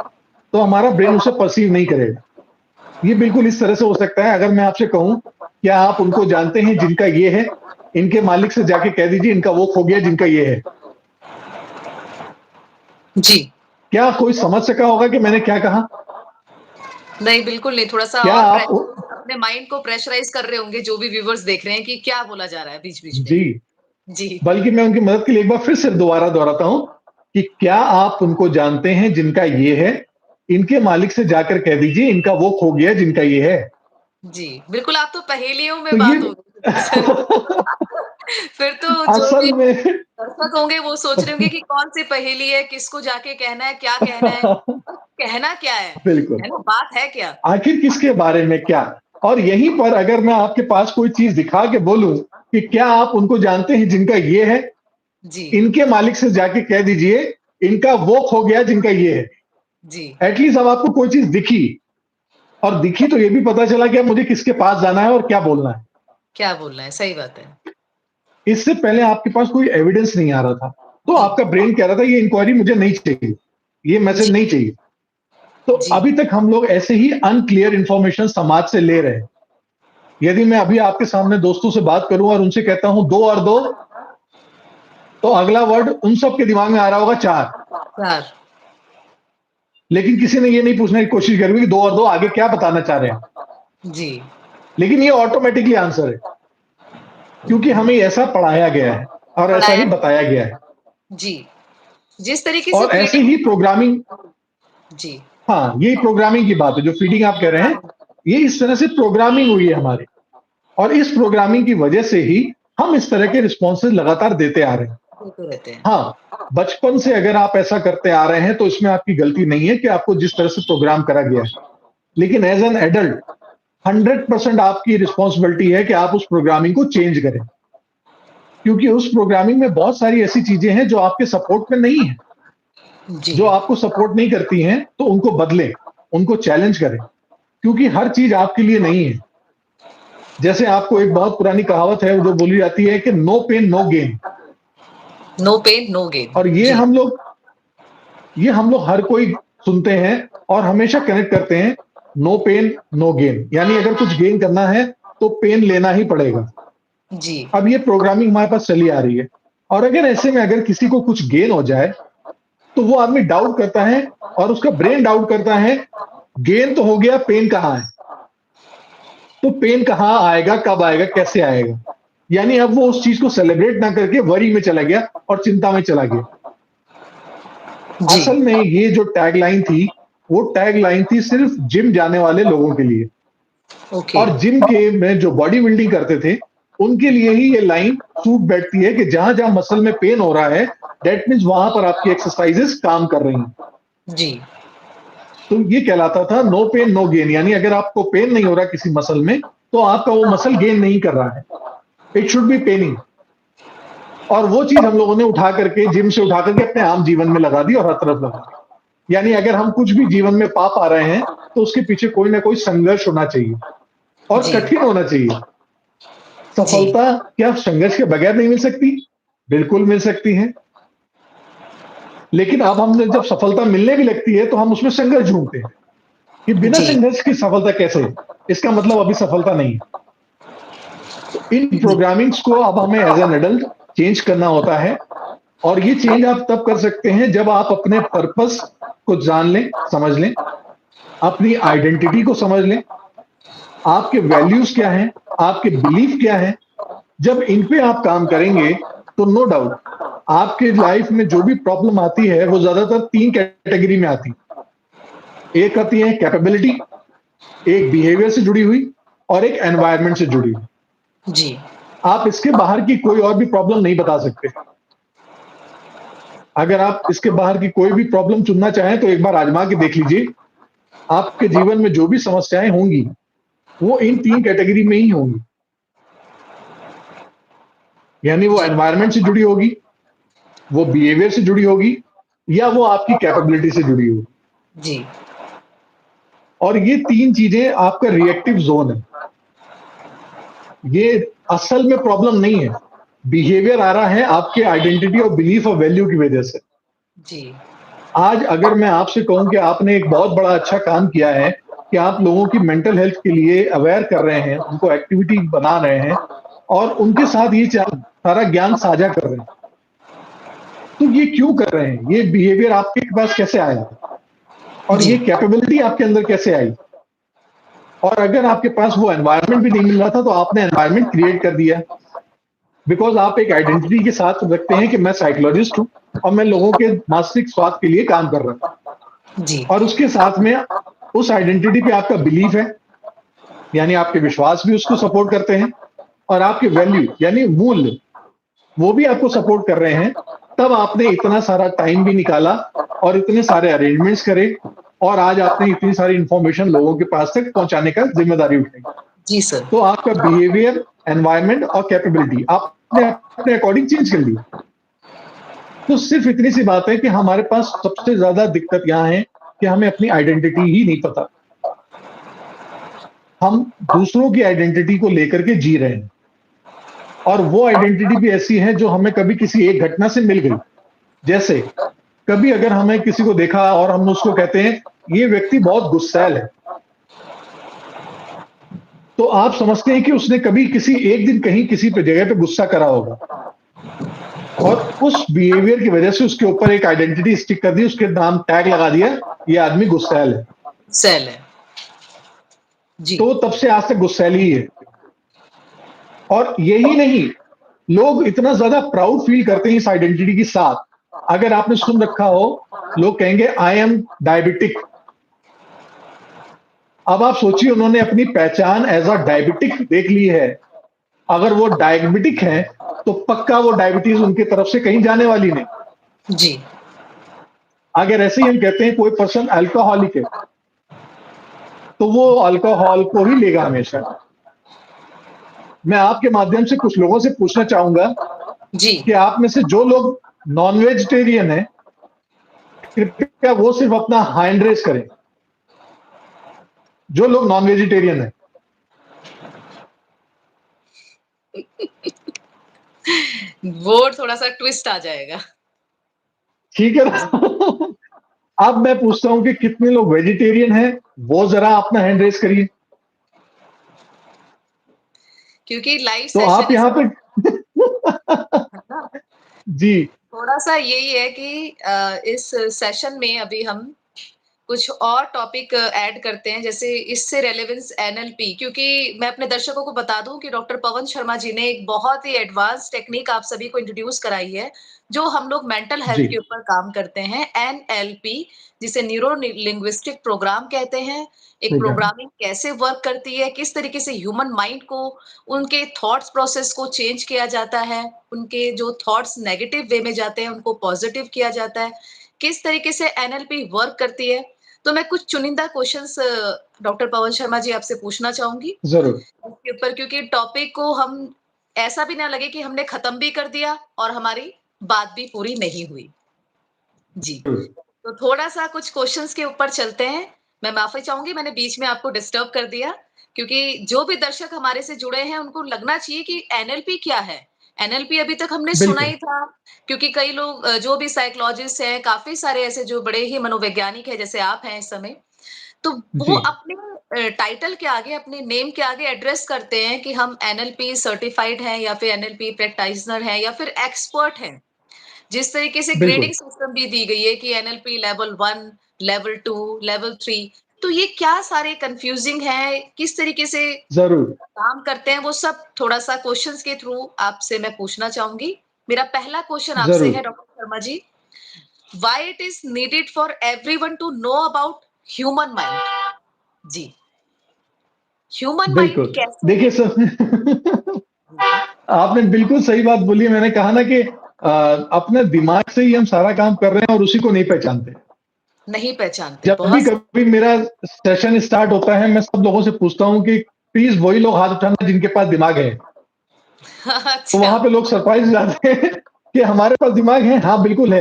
तो हमारा ब्रेन उसे परसीव नहीं करेगा। ये बिल्कुल इस तरह से हो सकता है, अगर मैं आपसे कहूँ, क्या आप उनको जानते हैं जिनका ये है? इनके मालिक से जाके कह दीजिए इनका वो खो गया जिनका ये है। जी। क्या कोई समझ सका होगा कि मैंने क्या कहा? नहीं, बिल्कुल नहीं, थोड़ा-सा क्या और आप अपने माइंड को प्रेशराइज़ कर रहे होंगे जो भी व्यूअर्स देख रहे हैं कि क्या बोला जा रहा है बीच-बीच में। जी, जी, बल्कि मैं उनकी मदद के लिए एक बार फिर से दोबारा दोहराता हूँ कि क्या आप उनको जानते हैं जिनका ये है? इनके मालिक से जाकर कह दीजिए इनका वो खो गया जिनका ये है। जी। बिल्कुल, आप तो पहेलियों में तो ये बात हो गई फिर तो सर। फिर तो जो भी असल में दर्शक होंगे वो सोच रहे होंगे कि कौन-सी पहेली है, किसको जाके कहना है, क्या कहना है? कहना क्या बिल्कुल। है ना? बात है क्या? आखिर किसके बारे में क्या? और यहीं पर अगर मैं आपके पास कोई चीज़ दिखा के बोलूँ कि क्या आप उनको जानते हैं जिनका ये है? जी, इनके मालिक से जाके कह दीजिए, इनका वो खो गया जिनका ये है। जी। एट लीस्ट अब आपको कोई चीज़ दिखी और दिखी तो ये भी पता चला कि अब मुझे किसके पास जाना है और क्या बोलना है। क्या बोलना है? सही बात है। इससे पहले आपके पास कोई एविडेंस नहीं आ रहा था। तो जी, आपका ब्रेन कह रहा था ये इंक्वायरी मुझे नहीं चाहिए, ये मैसेज जी, नहीं चाहिए। तो जी। अभी तक हम लोग ऐसे ही अनक्लियर इंफॉर्मेशन समाज से ले रहे हैं। यदि मैं अभी आपके सामने दोस्तों से बात करूँ और उनसे कहता हूँ 2 और 2, तो अगला वर्ड उन सब के दिमाग में आ रहा होगा 4। 4 लेकिन किसी ने ये नहीं पूछने की कोशिश करी कि 2 और 2 आगे क्या बताना चाह रहे हैं। जी। लेकिन ये ऑटोमेटिकली आंसर है, क्योंकि हमें ऐसा पढ़ाया गया है और ऐसा पढ़ाया ही बताया गया है। जी। जिस तरीके से और ऐसे फीडिंग ही प्रोग्रामिंग, जी। हाँ, यही प्रोग्रामिंग की बात है, जो फीडिंग आप कह रहे हैं, प्रोग्रामिंग ये इस तरह से प्रोग्रामिंग हुई है हमारी। और इस प्रोग्रामिंग की वजह से ही हम इस तरह के रिस्पॉन्सेज़ लगातार देते आ रहे हैं। देते रहते हैं। हाँ, बचपन से अगर आप ऐसा करते आ रहे हैं, तो इसमें आपकी गलती नहीं है कि आपको जिस तरह से प्रोग्राम करा गया है। लेकिन एज़ एन एडल्ट 100% आपकी रिस्पॉन्सिबिलिटी है कि आप उस प्रोग्रामिंग को चेंज करें। क्योंकि उस प्रोग्रामिंग में बहुत सारी ऐसी चीज़ें हैं जो आपके सपोर्ट में नहीं है। जी। जो आपको सपोर्ट नहीं करती हैं, तो उनको बदलें, उनको चैलेंज करें, क्योंकि हर चीज़ आपके लिए नहीं है। जैसे आपको एक बहुत पुरानी कहावत है जो बोली जाती है कि no pain no gain. No pain no gain. और जी, ये हम लोग हर कोई सुनते हैं और हमेशा कनेक्ट करते हैं, नो पेन नो गेन, यानी अगर कुछ गेन करना है तो पेन लेना ही पड़ेगा। जी, अब ये प्रोग्रामिंग हमारे पास चली आ रही है और अगर ऐसे में अगर किसी को कुछ गेन हो जाए, तो वो आदमी डाउट करता है और उसका ब्रेन डाउट करता है, गेन तो हो गया, पेन कहाँ है? तो पेन कहाँ आएगा, कब आएगा, कैसे आएगा? यानी अब वो उस चीज़ को सेलिब्रेट ना करके वरी में चला गया और चिंता में चला गया। जी। असल में ये जो टैगलाइन थी, वो टैगलाइन थी सिर्फ जिम जाने वाले लोगों के लिए। ओके। और जिम के में जो बॉडी बिल्डिंग करते थे, उनके लिए ही ये लाइन सूट बैठती है कि जहाँ-जहाँ मसल में पेन हो रहा है, दैट मीन्स वहाँ पर आपकी एक्सरसाइज़ेज़ काम कर रही हैं। जी, तो ये कहलाता था नो पेन नो गेन, यानी अगर आपको पेन नहीं हो रहा किसी मसल में, तो आपका वो मसल गेन नहीं कर रहा है। It should be paining. और वो चीज़ हम लोगों ने उठा करके जिम से उठा करके अपने आम जीवन में लगा दी और हर तरफ लगा दी। यानी अगर हम कुछ भी जीवन में पा पा रहे हैं, तो उसके पीछे कोई ना कोई संघर्ष होना चाहिए और जी, कठिन होना चाहिए। जी, सफलता क्या संघर्ष के बगैर नहीं मिल सकती? बिल्कुल मिल सकती है। लेकिन अब हमने जब सफलता मिलने भी लगती है, तो हम उसमें संघर्ष ढूँढते हैं कि बिना जी, संघर्ष की सफलता कैसे? इसका मतलब अभी सफलता नहीं है। तो इन जी, प्रोग्रामिंग्स को अब हमें एज़ एन एडल्ट चेंज करना होता है और ये चेंज आप तब कर सकते हैं जब आप अपने पर्पस को जान लें, समझ लें, अपनी आइडेंटिटी को समझ लें, आपके वैल्यूज़ क्या हैं, आपके बिलीफ क्या हैं। जब इन पे आप काम करेंगे, तो नो डाउट आपके लाइफ में जो भी प्रॉब्लम आती है वो ज्यादातर 3 कैटेगरी में आती है। एक आती है कैपेबिलिटी, एक बिहेवियर से जुड़ी हुई और एक एनवायरनमेंट से जुड़ी हुई। जी, आप इसके बाहर की कोई और भी प्रॉब्लम नहीं बता सकते। अगर आप इसके बाहर की कोई भी प्रॉब्लम चुनना चाहें तो एक बार आजमा के देख लीजिए। आपके जीवन में जो भी समस्याएँ होंगी, वो इन 3 कैटेगरी में ही होंगी। यानी वो जी, एनवायरनमेंट से जुड़ी होगी, वो बिहेवियर से जुड़ी होगी या वो आपकी कैपेबिलिटी से जुड़ी होगी। जी, और ये 3 चीज़ें आपका रिएक्टिव ज़ोन है। ये असल में प्रॉब्लम नहीं है। बिहेवियर आ रहा है आपके आइडेंटिटी और बिलीफ और वैल्यू की वजह से। जी, आज अगर मैं आपसे कहूँ कि आपने एक बहुत बड़ा अच्छा काम किया है कि आप लोगों की मेंटल हेल्थ के लिए अवेयर कर रहे हैं, उनको एक्टिविटी बना रहे हैं और उनके साथ ये सारा ज्ञान साझा कर रहे हैं। तो ये क्यों कर रहे हैं? ये बिहेवियर आपके पास कैसे आया? और ये जी, कैपेबिलिटी आपके अंदर कैसे आई? और अगर आपके पास वो एनवायरनमेंट भी नहीं मिल रहा था, तो आपने एनवायरनमेंट क्रिएट कर दिया। बिकॉज़ आप एक आइडेंटिटी के साथ रखते हैं कि मैं साइकोलॉजिस्ट हूँ और मैं लोगों के मानसिक स्वास्थ्य के लिए काम कर रहा हूँ। जी, और उसके साथ में उस आइडेंटिटी पे आपका बिलीफ है, यानी आपके विश्वास भी उसको सपोर्ट करते हैं और आपके वैल्यू यानी मूल्य, वो भी आपको सपोर्ट कर रहे हैं। तब आपने इतना सारा टाइम भी निकाला और इतने सारे अरेंजमेंट्स करे और आज आपने इतनी सारी इंफॉर्मेशन लोगों के पास तक पहुँचाने का ज़िम्मेदारी उठाई। जी सर। तो आपका बिहेवियर, एनवायरनमेंट और कैपेबिलिटी आपने अपने अकॉर्डिंग चेंज कर लिया। तो सिर्फ इतनी सी बात है कि हमारे पास सबसे ज़्यादा दिक्कत यहाँ है कि हमें अपनी आइडेंटिटी ही नहीं पता। हम दूसरों की आइडेंटिटी को लेकर के जी रहे हैं और वो आइडेंटिटी भी ऐसी है जो हमें कभी किसी एक घटना से मिल गई। जैसे कभी अगर हमें किसी को देखा और हम उसको कहते हैं, ये व्यक्ति बहुत गुस्सैल है। तो आप समझते हैं कि उसने कभी किसी एक दिन कहीं किसी पे जगह पे गुस्सा करा होगा और उस बिहेवियर की वजह से उसके ऊपर एक आइडेंटिटी स्टिक कर दी, उसके नाम टैग लगा दिया, ये आदमी गुस्सैल है। सेल है। जी, तो तब से आज तक गुस्सैल ही है। और यही नहीं, लोग इतना ज़्यादा प्राउड फील करते हैं इस आइडेंटिटी के साथ। अगर आपने सुन रखा हो, लोग कहेंगे आई एम डायबिटिक। अब आप सोचिए उन्होंने अपनी पहचान एज़ अ डायबिटिक देख ली है। अगर वो डायबिटिक हैं, तो पक्का वो डायबिटीज़ उनकी तरफ से कहीं जाने वाली नहीं। जी, अगर ऐसे ही हम कहते हैं कोई पर्सन अल्कोहलिक है, तो वो अल्कोहल को ही लेगा हमेशा। मैं आपके माध्यम से कुछ लोगों से पूछना चाहूँगा जी, कि आप में से जो लोग नॉन वेजिटेरियन हैं, कृपया वो सिर्फ़ अपना हैंड रेज़ करें। जो लोग नॉन वेजिटेरियन हैं, वो थोड़ा-सा ट्विस्ट आ जाएगा। ठीक है जी, ना? अब मैं पूछता हूँ कि कितने लोग वेजिटेरियन हैं? वो ज़रा अपना हैंड रेज़ करिए। क्योंकि लाइव तो आप सेशन यहाँ इसमें पे है ना? जी, थोड़ा-सा यही है कि इस सेशन में अभी हम कुछ और टॉपिक ऐड करते हैं, जैसे इससे रेलेवेंस एनएलपी, क्योंकि मैं अपने दर्शकों को बता दूँ कि डॉक्टर पवन शर्मा जी ने एक बहुत ही एडवांस टेक्निक आप सभी को इंट्रोड्यूस कराई है, जो हम लोग मेंटल हेल्थ जी, के ऊपर काम करते हैं, एनएलपी, जिसे न्यूरो लिंग्विस्टिक प्रोग्राम कहते हैं। एक प्रोग्राम, प्रोग्रामिंग कैसे वर्क करती है, किस तरीके से ह्यूमन माइंड को, उनके थॉट्स प्रोसेस को चेंज किया जाता है, उनके जो थॉट्स नेगेटिव वे में जाते हैं, उनको पॉजिटिव किया जाता है, किस तरीके से एनएलपी वर्क करती है। तो मैं कुछ चुनिंदा क्वेश्चंस डॉक्टर पवन शर्मा जी आपसे पूछना चाहूँगी ज़रूर, इसके ऊपर, क्योंकि टॉपिक को हम ऐसा भी ना लगे कि हमने खत्म भी कर दिया और हमारी बात भी पूरी नहीं हुई। जी, ज़रूर। तो थोड़ा-सा कुछ क्वेश्चंस के ऊपर चलते हैं। मैं माफ़ी चाहूँगी मैंने बीच में आपको डिस्टर्ब कर दिया, क्योंकि जो भी दर्शक हमारे से जुड़े हैं उनको लगना चाहिए कि एनएलपी क्या है? एनएलपी अभी तक हमने सुना बिल्कुल, ही था, क्योंकि कई लोग जो भी साइकोलॉजिस्ट हैं, काफ़ी सारे ऐसे जो बड़े ही मनोवैज्ञानिक हैं, जैसे आप हैं इस समय, तो वो जी, अपने टाइटल के आगे, अपने नेम के आगे एड्रेस करते हैं कि हम एनएलपी सर्टिफाइड हैं या फिर एनएलपी प्रैक्टिशनर हैं या फिर एक्सपर्ट हैं। जिस तरीके से बिल्कुल, ग्रेडिंग सिस्टम भी दी गई है कि एनएलपी लेवल 1, लेवल 2, लेवल 3, तो ये क्या सारे कंफ्यूजिंग है, किस तरीके से ज़रूर, काम करते हैं, वो सब थोड़ा-सा क्वेश्चंस के थ्रू आपसे मैं पूछना चाहूँगी। मेरा पहला क्वेश्चन आपसे ज़रूर, है doctor Sharma ji, why it is needed for everyone to know about human mind? जी, ह्यूमन माइंड बिल्कुल। कैसे देखिए है? सर जी, जी, आपने बिल्कुल सही बात बोली। मैंने कहा ना कि अपने दिमाग से ही हम सारा काम कर रहे हैं और उसी को नहीं पहचानते। नहीं पहचानते, जब भी बहुत कभी मेरा सेशन स्टार्ट होता है, मैं सब लोगों से पूछता हूँ कि प्लीज़ वही लोग हाथ उठाना जिनके पास दिमाग है। तो अच्छा, वहाँ पे लोग सरप्राइज़ हो जाते हैं कि हमारे पास दिमाग है? हाँ, बिल्कुल है।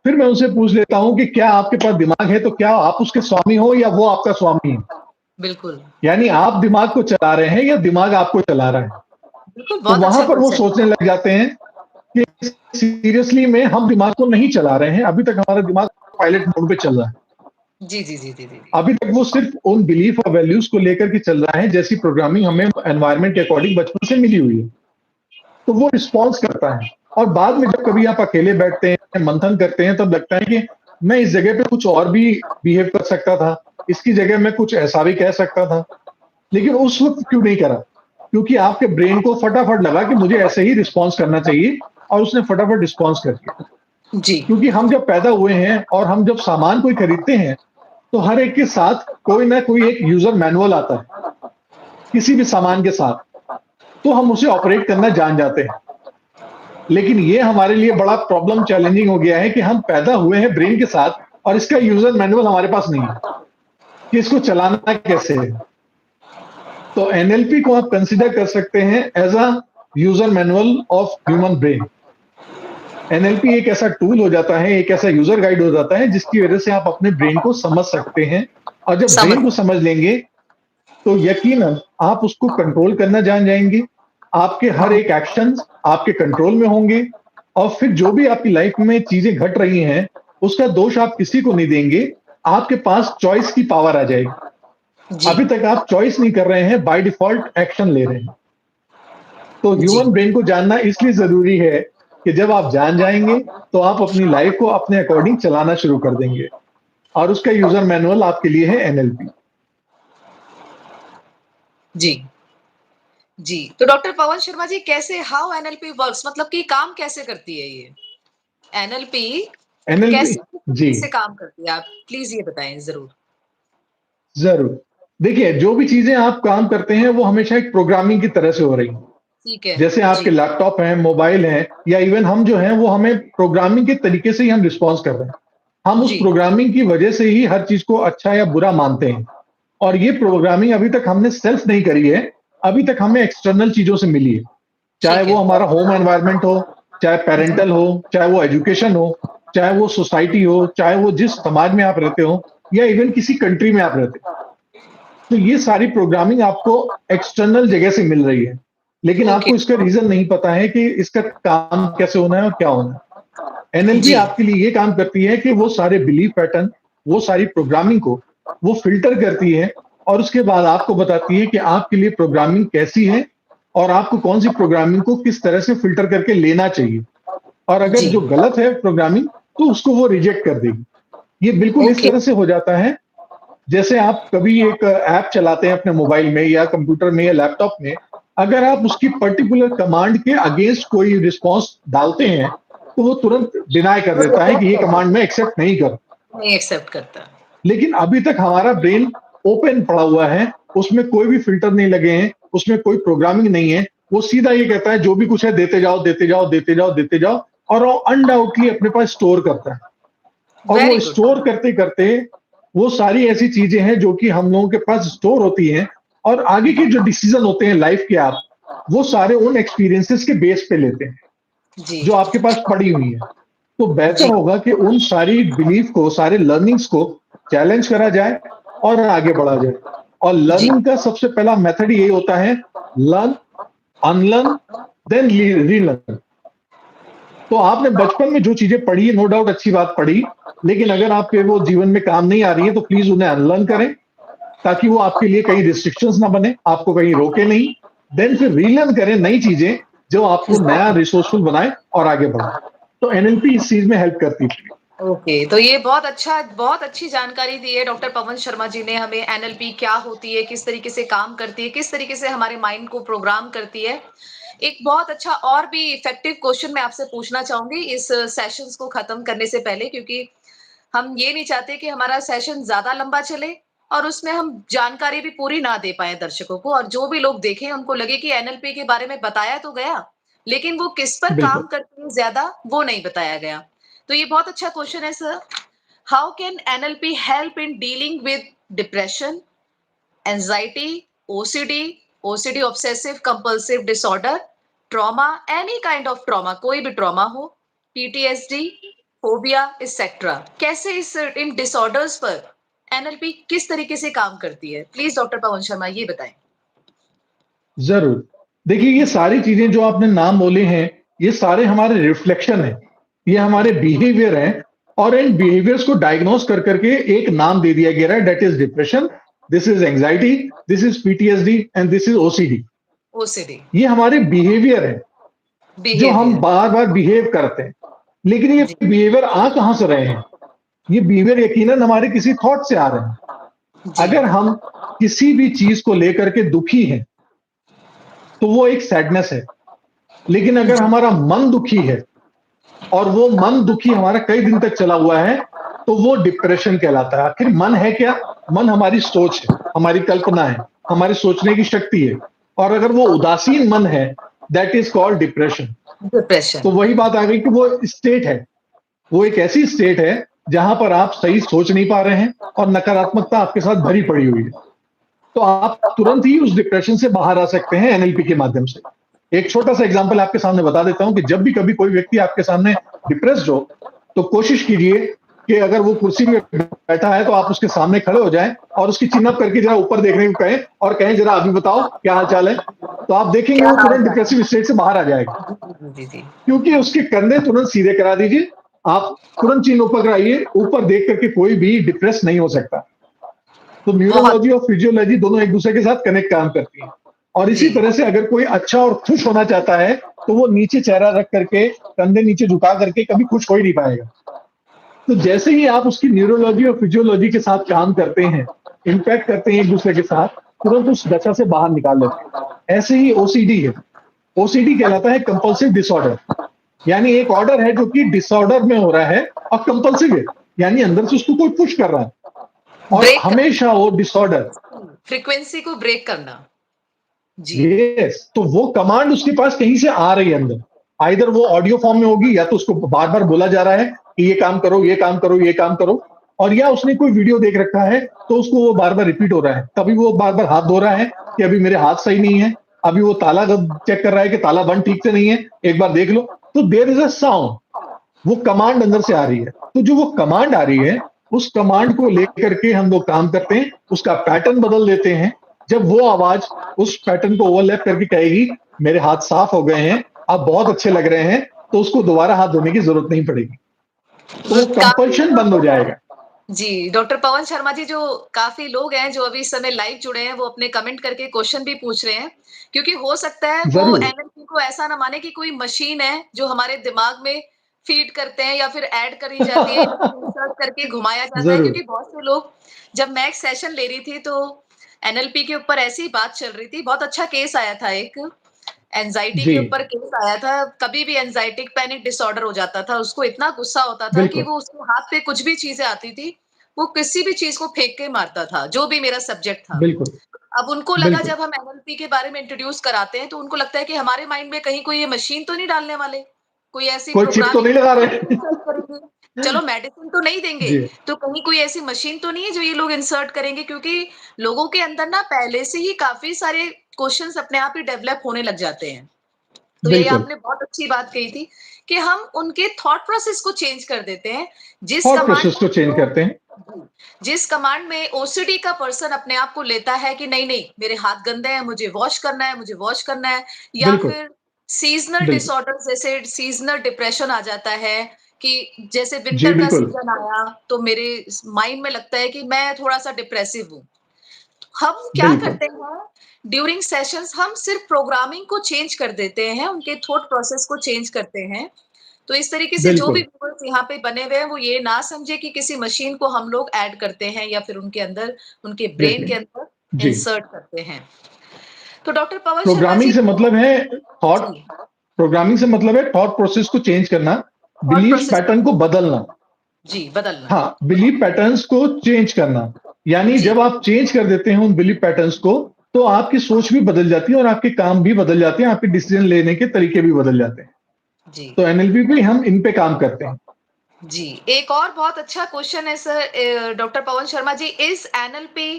फिर मैं उनसे पूछ लेता हूँ कि क्या आपके पास दिमाग है तो क्या आप उसके स्वामी हो या वो आपका स्वामी है? बिल्कुल, यानी आप दिमाग को चला रहे हैं या दिमाग आपको चला रहा है? बिल्कुल तो बहुत वहाँ अच्छा पर वो क्वेश्चन है। सोचने लग जाते हैं कि सीरियसली में हम दिमाग को नहीं चला रहे हैं, अभी तक हमारा दिमाग पायलट मोड पे चल रहा है। जी, जी, जी, जी, जी, जी। अभी तक वो सिर्फ़ उन बिलीफ और वैल्यूज़ को लेकर के चल रहा है, जैसी प्रोग्रामिंग हमें एनवायरनमेंट के अकॉर्डिंग बचपन से मिली हुई है। तो वो रिस्पॉन्स करता है और बाद में जब कभी आप अकेले बैठते हैं, मंथन करते हैं, तब लगता है कि मैं इस जगह पे कुछ और भी बिहेव कर सकता था, इसकी जगह मैं कुछ ऐसा भी कह सकता था, लेकिन उस वक़्त क्यों नहीं करा? क्योंकि आपके ब्रेन को फटाफट लगा कि मुझे ऐसे ही रिस्पॉन्स करना चाहिए और उसने फटाफट रिस्पॉन्स कर दिया। जी, क्योंकि हम जब पैदा हुए हैं और हम जब सामान कोई खरीदते हैं, तो हर एक के साथ कोई ना कोई एक यूज़र मैनुअल आता है, किसी भी सामान के साथ, तो हम उसे ऑपरेट करना जान जाते हैं। लेकिन ये हमारे लिए बड़ा प्रॉब्लम चैलेंजिंग हो गया है कि हम पैदा हुए हैं ब्रेन के साथ और इसका यूज़र मैनुअल हमारे पास नहीं है, कि इसको चलाना कैसे है। तो एनएलपी को आप कंसीडर कर सकते हैं as a user manual of human brain. NLP एक ऐसा टूल हो जाता है, एक ऐसा यूज़र गाइड हो जाता है, जिसकी वजह से आप अपने ब्रेन को समझ सकते हैं और जब समझ ब्रेन को समझ लेंगे, तो यकीनन आप उसको कंट्रोल करना जान जाएँगे। आपके हर एक एक्शंस आपके कंट्रोल में होंगे और फिर जो भी आपकी लाइफ में चीज़ें घट रही हैं, उसका दोष आप किसी को नहीं देंगे। आपके पास चॉइस की पावर आ जाएगी। जी, अभी तक आप चॉइस नहीं कर रहे हैं, बाय डिफ़ॉल्ट एक्शन ले रहे हैं। तो जी, ह्यूमन ब्रेन को जानना इसलिए ज़रूरी है कि जब आप जान जाएँगे, तो आप अपनी लाइफ को अपने अकॉर्डिंग चलाना शुरू कर देंगे और उसका यूज़र मैनुअल आपके लिए है एनएलपी। जी, जी। तो डॉक्टर पवन शर्मा जी कैसे हाउ एनएलपी वर्क्स मतलब कि काम कैसे करती है ये? एनएलपी एनएलपी कैसे किस जी। तरीके से काम करती है? आप प्लीज़ ये बताएँ ज़रूर। ज़रूर। देखिए, जो भी चीज़ें आप काम करते हैं, वो हमेशा एक प्रोग्रामिंग की तरह से हो रही हैं। ठीक है। जैसे आपके जी, लैपटॉप हैं, मोबाइल हैं या इवन हम जो हैं, वो हमें प्रोग्रामिंग के तरीके से ही हम रिस्पॉन्स कर रहे हैं। हम उस जी, प्रोग्रामिंग की वजह से ही हर चीज़ को अच्छा या बुरा मानते हैं और ये प्रोग्रामिंग अभी तक हमने सेल्फ नहीं करी है, अभी तक हमें एक्सटर्नल चीज़ों से मिली है। चाहे ठीक वो है। हमारा होम एनवायरनमेंट हो, चाहे जी, पैरेंटल हो, चाहे वो एजुकेशन हो, चाहे वो सोसाइटी हो, चाहे वो जिस समाज में आप रहते हो या इवन किसी कंट्री में आप रहते हो। तो ये सारी प्रोग्रामिंग आपको एक्सटर्नल जगह से मिल रही है। लेकिन ओके। आपको इसका रीज़न नहीं पता है कि इसका काम कैसे होना है और क्या होना है। एनएलपी जी, आपके लिए ये काम करती है कि वो सारे बिलीफ पैटर्न, वो सारी प्रोग्रामिंग को वो फ़िल्टर करती है और उसके बाद आपको बताती है कि आपके लिए प्रोग्रामिंग कैसी है और आपको कौन-सी प्रोग्रामिंग को किस तरह से फ़िल्टर करके लेना चाहिए। और अगर जी, जो गलत है प्रोग्रामिंग, तो उसको वो रिजेक्ट कर देगी। ये बिल्कुल इस ओके। तरह से हो जाता है जैसे आप कभी एक ऐप चलाते हैं अपने मोबाइल में या कंप्यूटर में या लैपटॉप में, अगर आप उसकी पर्टिकुलर कमांड के अगेंस्ट कोई रिस्पॉन्स डालते हैं, तो वो तुरंत डिनाई कर देता है कि ये कमांड मैं एक्सेप्ट नहीं कर नहीं एक्सेप्ट करता। लेकिन अभी तक हमारा ब्रेन ओपन पड़ा हुआ है, उसमें कोई भी फ़िल्टर नहीं लगे हैं, उसमें कोई प्रोग्रामिंग नहीं है। वो सीधा ये कहता है जो भी कुछ है देते जाओ, देते जाओ, देते जाओ, देते जाओ और वो अनडाउटली अपने पास स्टोर करता है। और वो वेरी गुड। स्टोर करते-करते वो सारी ऐसी चीज़ें हैं जो कि हम लोगों के पास स्टोर होती हैं और आगे के जो डिसीज़न होते हैं लाइफ़ के आप, वो सारे उन एक्सपीरियंसेस के बेस पे लेते हैं, जी, जो आपके पास पड़ी हुई हैं। तो बेहतर जी, होगा कि उन सारी बिलीफ को, सारे लर्निंग्स को चैलेंज करा जाए और आगे बढ़ा जाए। और जी, लर्निंग का सबसे पहला मेथड यही होता है, लर्न, अनलर्न, देन रीलर्न। तो आपने बचपन में जो चीज़ें पढ़ी, नो डाउट अच्छी बात पढ़ी, लेकिन अगर आपके वो जीवन में काम नहीं आ रही है, तो प्लीज़ उन्हें अनलर्न करें, ताकि वो आपके लिए कहीं रिस्ट्रिक्शंस ना बने, आपको कहीं रोके नहीं। देन फिर रीलर्न करें नई चीज़ें, जो आपको नया एग्ज़ैक्टली। रिसोर्सफुल बनाए और आगे बढ़ाए। तो एनएलपी इस चीज़ में हेल्प करती है। ओके, तो ये बहुत अच्छी जानकारी दी है डॉक्टर पवन शर्मा जी ने हमें एनएलपी क्या होती है, किस तरीके से काम करती है, किस तरीके से हमारे माइंड को प्रोग्राम करती है। एक बहुत अच्छा और भी इफेक्टिव क्वेश्चन मैं आपसे पूछना चाहूँगी इस सेशंस को खत्म करने से पहले, क्योंकि हम ये नहीं चाहते कि हमारा सेशन ज़्यादा लंबा चले और उसमें हम जानकारी भी पूरी ना दे पाएँ दर्शकों को, और जो भी लोग देखें उनको लगे कि एनएलपी के बारे में बताया तो गया, लेकिन वो किस पर बिल्कुल। काम करती है ज़्यादा, वो नहीं बताया गया। तो ये बहुत अच्छा क्वेश्चन है sir. How can NLP help in dealing with depression, anxiety, OCD, OCD obsessive compulsive disorder, trauma, any kind of trauma, कोई भी trauma हो, PTSD, फोबिया, एक्सेट्रा, कैसे इस इन डिसऑर्डर्स पर एनएलपी किस तरीके से काम करती है? प्लीज डॉक्टर पवन शर्मा ये बताएं। ज़रूर। देखिए, ये सारी चीज़ें जो आपने नाम बोले हैं, ये सारे हमारे रिफ्लेक्शन हैं। ये हमारे बिहेवियर हैं और इन बिहेवियर्स को डायग्नोज़ कर के एक नाम दे दिया गया है, that is depression, this is anxiety, this is PTSD and this is OCD. OCD, ये हमारे बिहेवियर हैं, जो हम बिहेवियर। बार-बार बिहेव करते हैं। लेकिन ये जी, बिहेवियर आ कहाँ से रहे हैं? ये बिहेवियर यकीनन हमारे किसी थॉट से आ रहे हैं। जी, अगर हम किसी भी चीज़ को लेकर के दुखी हैं, तो वो एक सैडनेस है। लेकिन अगर जी, हमारा मन दुखी है और वो मन दुखी हमारा कई दिन तक चला हुआ है, तो वो डिप्रेशन कहलाता है। आखिर मन है क्या? मन हमारी सोच है, हमारी कल्पना है, हमारी सोचने की शक्ति है। और अगर वो उदासीन मन है, दैट इज़ कॉल्ड डिप्रेशन। तो डिप्रेशन। वही बात आ गई कि वो स्टेट है। वो एक ऐसी स्टेट है, जहां पर आप सही सोच नहीं पा रहे हैं और नकारात्मकता आपके साथ भरी पड़ी हुई है। तो आप तुरंत ही उस डिप्रेशन से बाहर आ सकते हैं एनएलपी के माध्यम से। एक छोटा-सा एग्ज़ाम्पल आपके सामने बता देता हूँ कि जब भी कभी कोई व्यक्ति आपके सामने डिप्रेस्ड हो, तो कोशिश कीजिए कि अगर वो कुर्सी में बैठा है, तो आप उसके सामने खड़े हो जाएँ और उसकी चिन अप करके ज़रा ऊपर देखने को कहें और कहें, "ज़रा अभी बताओ, क्या हाल-चाल है?" तो आप देखेंगे क्या वो हाल तुरंत चाल डिप्रेसिव स्टेट से बाहर आ जाएगा। है? जी, जी, जी, क्योंकि उसके कंधे तुरंत सीधे करा दीजिए, आप तुरंत चिन ऊपर कराइए, ऊपर देख कर के कोई भी डिप्रेस नहीं हो सकता। तो बहुत। न्यूरोलॉजी और फिजियोलॉजी दोनों एक दूसरे के साथ कनेक्ट काम करती हैं। और जी, इसी तरह से अगर कोई अच्छा और खुश होना चाहता है, तो वो नीचे चेहरा रख करके, कंधे नीचे झुका करके कभी खुश हो ही नहीं पाएगा। तो जैसे ही आप उसकी न्यूरोलॉजी और फिजियोलॉजी के साथ काम करते हैं, इंटरैक्ट करते हैं एक दूसरे के साथ, तुरंत उस दशा से बाहर निकाल लेते हैं। ऐसे ही ओसीडी है। ओसीडी कहलाता है कंपल्सिव डिसऑर्डर। यानी एक ऑर्डर है जो कि डिसऑर्डर में हो रहा है और कंपल्सिव है, यानी अंदर से उसको कोई पुश कर रहा है और ब्रेक कर, हमेशा वो डिसऑर्डर। फ्रीक्वेंसी को ब्रेक करना। जी, यस, तो वो कमांड उसके पास कहीं से आ रही है अंदर। आइदर वो ऑडियो फॉर्म में होगी या तो उसको बार-बार बोला जा रहा है कि ये काम करो, ये काम करो, ये काम करो, और या उसने कोई वीडियो देख रखा है तो उसको वो बार-बार रिपीट हो रहा है। तभी वो बार-बार हाथ धो रहा है कि अभी मेरे हाथ सही नहीं है, अभी वो ताला चेक कर रहा है कि ताला बंद ठीक से नहीं है, एक बार देख लो। तो देयर इज़ अ साउंड, वो कमांड अंदर से आ रही है। तो जो वो कमांड आ रही है, उस कमांड को लेकर के हम लोग काम करते हैं, उसका पैटर्न बदल देते हैं। जब वो आवाज़ उस पैटर्न को ओवरलैप करके कहेगी, "मेरे हाथ साफ हो गए हैं, आप बहुत अच्छे लग रहे हैं", तो उसको दोबारा हाथ धोने की ज़रूरत नहीं पड़ेगी। तो वो वो काफी कंपल्शन बंद हो लोग हैं। जाएगा। जी, डॉक्टर पवन शर्मा जी, जो काफ़ी लोग हैं जो अभी इस समय लाइव जुड़े हैं, वो अपने कमेंट करके क्वेश्चन भी पूछ रहे हैं। क्योंकि हो सकता है वो ज़रूर। एनएलपी को ऐसा ना माने कि कोई मशीन है जो हमारे दिमाग में फीड करते हैं या फिर ऐड करी जाती है या फिर इंसर्ट करके घुमाया जाता है। ज़रूर। क्योंकि बहुत से लोग, जब मैं एक सेशन ले रही थी तो एनएलपी के ऊपर ऐसी ही बात चल रही थी। बहुत अच्छा केस आया था एक, एंग्जायटी जी, के ऊपर केस आया था। कभी भी एंग्जायटिक पैनिक डिसऑर्डर हो जाता था, उसको इतना गुस्सा होता था कि बिल्कुल, वो उसके हाथ पे कुछ भी चीज़ें आती थी, वो किसी भी चीज़ को फेंक के मारता था, जो भी मेरा सब्जेक्ट था। बिल्कुल, अब उनको लगा, बिल्कुल। जब हम एनएलपी के बारे में इंट्रोड्यूस कराते हैं, तो उनको लगता है कि हमारे माइंड में कहीं कोई ये मशीन तो नहीं डालने वाले, कोई ऐसी कोई चिप तो प्रोग्रामिंग नहीं लगा तो नहीं रहे। इंसर्ट करेंगे। चलो मेडिसिन तो नहीं देंगे, जी, तो कहीं कोई ऐसी मशीन तो नहीं है जो ये लोग इंसर्ट करेंगे, क्योंकि लोगों के अंदर ना पहले से ही काफ़ी सारे क्वेश्चन्स अपने आप ही डेवलप होने लग जाते हैं। तो ये बिल्कुल। आपने बहुत अच्छी बात कही थी कि हम उनके थॉट प्रोसेस को चेंज कर देते हैं। जिस थॉट कमांड प्रोसेस को चेंज को करते हैं। जी, जिस कमांड में ओसीडी का पर्सन अपने आप को लेता है कि नहीं, नहीं, मेरे हाथ गंदे हैं, मुझे वॉश करना है, मुझे वॉश करना है, या बिल्कुल, फिर सीज़नल बिल्कुल। डिसऑर्डर्स जैसे सीज़नल डिप्रेशन आ जाता है कि जैसे जी, विंटर का बिल्कुल, सीज़न आया, तो मेरे माइंड में लगता है कि मैं थोड़ा-सा डिप्रेसिव हूँ। हम क्या बिल्कुल, करते हैं, ड्यूरिंग सेशंस हम सिर्फ प्रोग्रामिंग को चेंज कर देते हैं, उनके थॉट प्रोसेस को चेंज करते हैं। तो इस तरीके से जो भी बिल्कुल। व्यूअर्स यहाँ पे बने हुए हैं, वो ये ना समझे कि किसी मशीन को हम लोग ऐड करते हैं या फिर उनके अंदर, उनके ब्रेन के देखिए, अंदर जी। इंसर्ट करते हैं। तो डॉक्टर पवन शर्मा प्रोग्रामिंग जी से मतलब है थॉट जी, प्रोग्रामिंग से मतलब है थॉट प्रोसेस को चेंज करना, थॉट बिलीफ प्रोसेस पैटर्न को बदलना। जी, बदलना। हाँ, बिलीफ पैटर्न्स को चेंज करना। यानी जी, जब आप चेंज कर देते हैं उन बिलीफ पैटर्न्स को, तो आपकी सोच भी बदल जाती है और आपके काम भी बदल जाते हैं, आपके डिसीजन लेने के तरीके भी बदल जाते हैं। जी, तो एनएलपी पे हम इन पे काम करते हैं। जी। एक और बहुत अच्छा क्वेश्चन है sir doctor Pawan Sharma ji, is NLP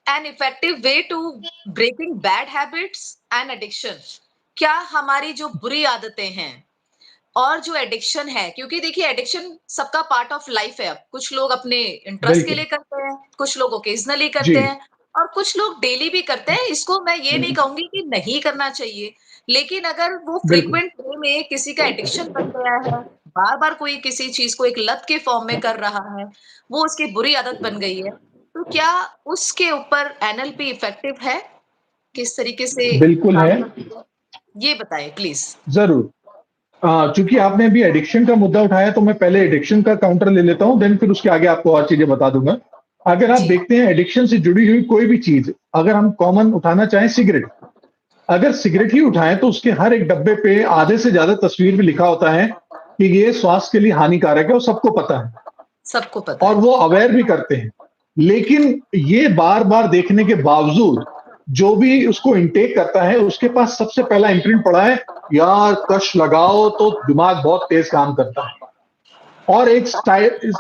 an effective way to breaking bad habits and addiction? क्या हमारी जो बुरी आदतें हैं और जो एडिक्शन है, क्योंकि देखिए एडिक्शन सबका पार्ट ऑफ लाइफ है। अब कुछ लोग अपने इंटरेस्ट के बिल्कुल। लिए करते हैं, कुछ लोग ओकेजनली जी। करते हैं और कुछ लोग डेली भी करते हैं। इसको मैं ये नहीं कहूंगी कि नहीं करना चाहिए, लेकिन अगर वो बिल्कुल। फ्रीक्वेंट वे में किसी का एडिक्शन बन गया है, बार बार कोई किसी चीज को एक लत के फॉर्म में कर रहा है, वो उसकी बुरी आदत बन गई है, तो क्या उसके ऊपर एनएलपी इफेक्टिव है? किस तरीके से बिल्कुल काम है। करती है? ये बताएं प्लीज। ज़रूर। चूँकि आपने अभी एडिक्शन का मुद्दा उठाया तो मैं पहले एडिक्शन का काउंटर ले लेता हूँ, देन फिर उसके आगे आपको और चीज़ें बता दूँगा। अगर आप जी, देखते हैं एडिक्शन से जुड़ी हुई कोई भी चीज़, अगर हम कॉमन उठाना चाहें सिगरेट, अगर सिगरेट ही उठाएँ तो उसके हर एक डब्बे पे आधे से ज़्यादा तस्वीर में लिखा होता है कि ये स्वास्थ्य के लिए हानिकारक है और सबको पता है सबको पता और है। वो अवेयर भी करते हैं। लेकिन ये बार-बार देखने के बावजूद जो भी उसको इनटेक करता है, उसके पास सबसे पहला इम्प्रिंट पड़ा है, यार कश लगाओ तो दिमाग बहुत तेज़ काम करता है। और एक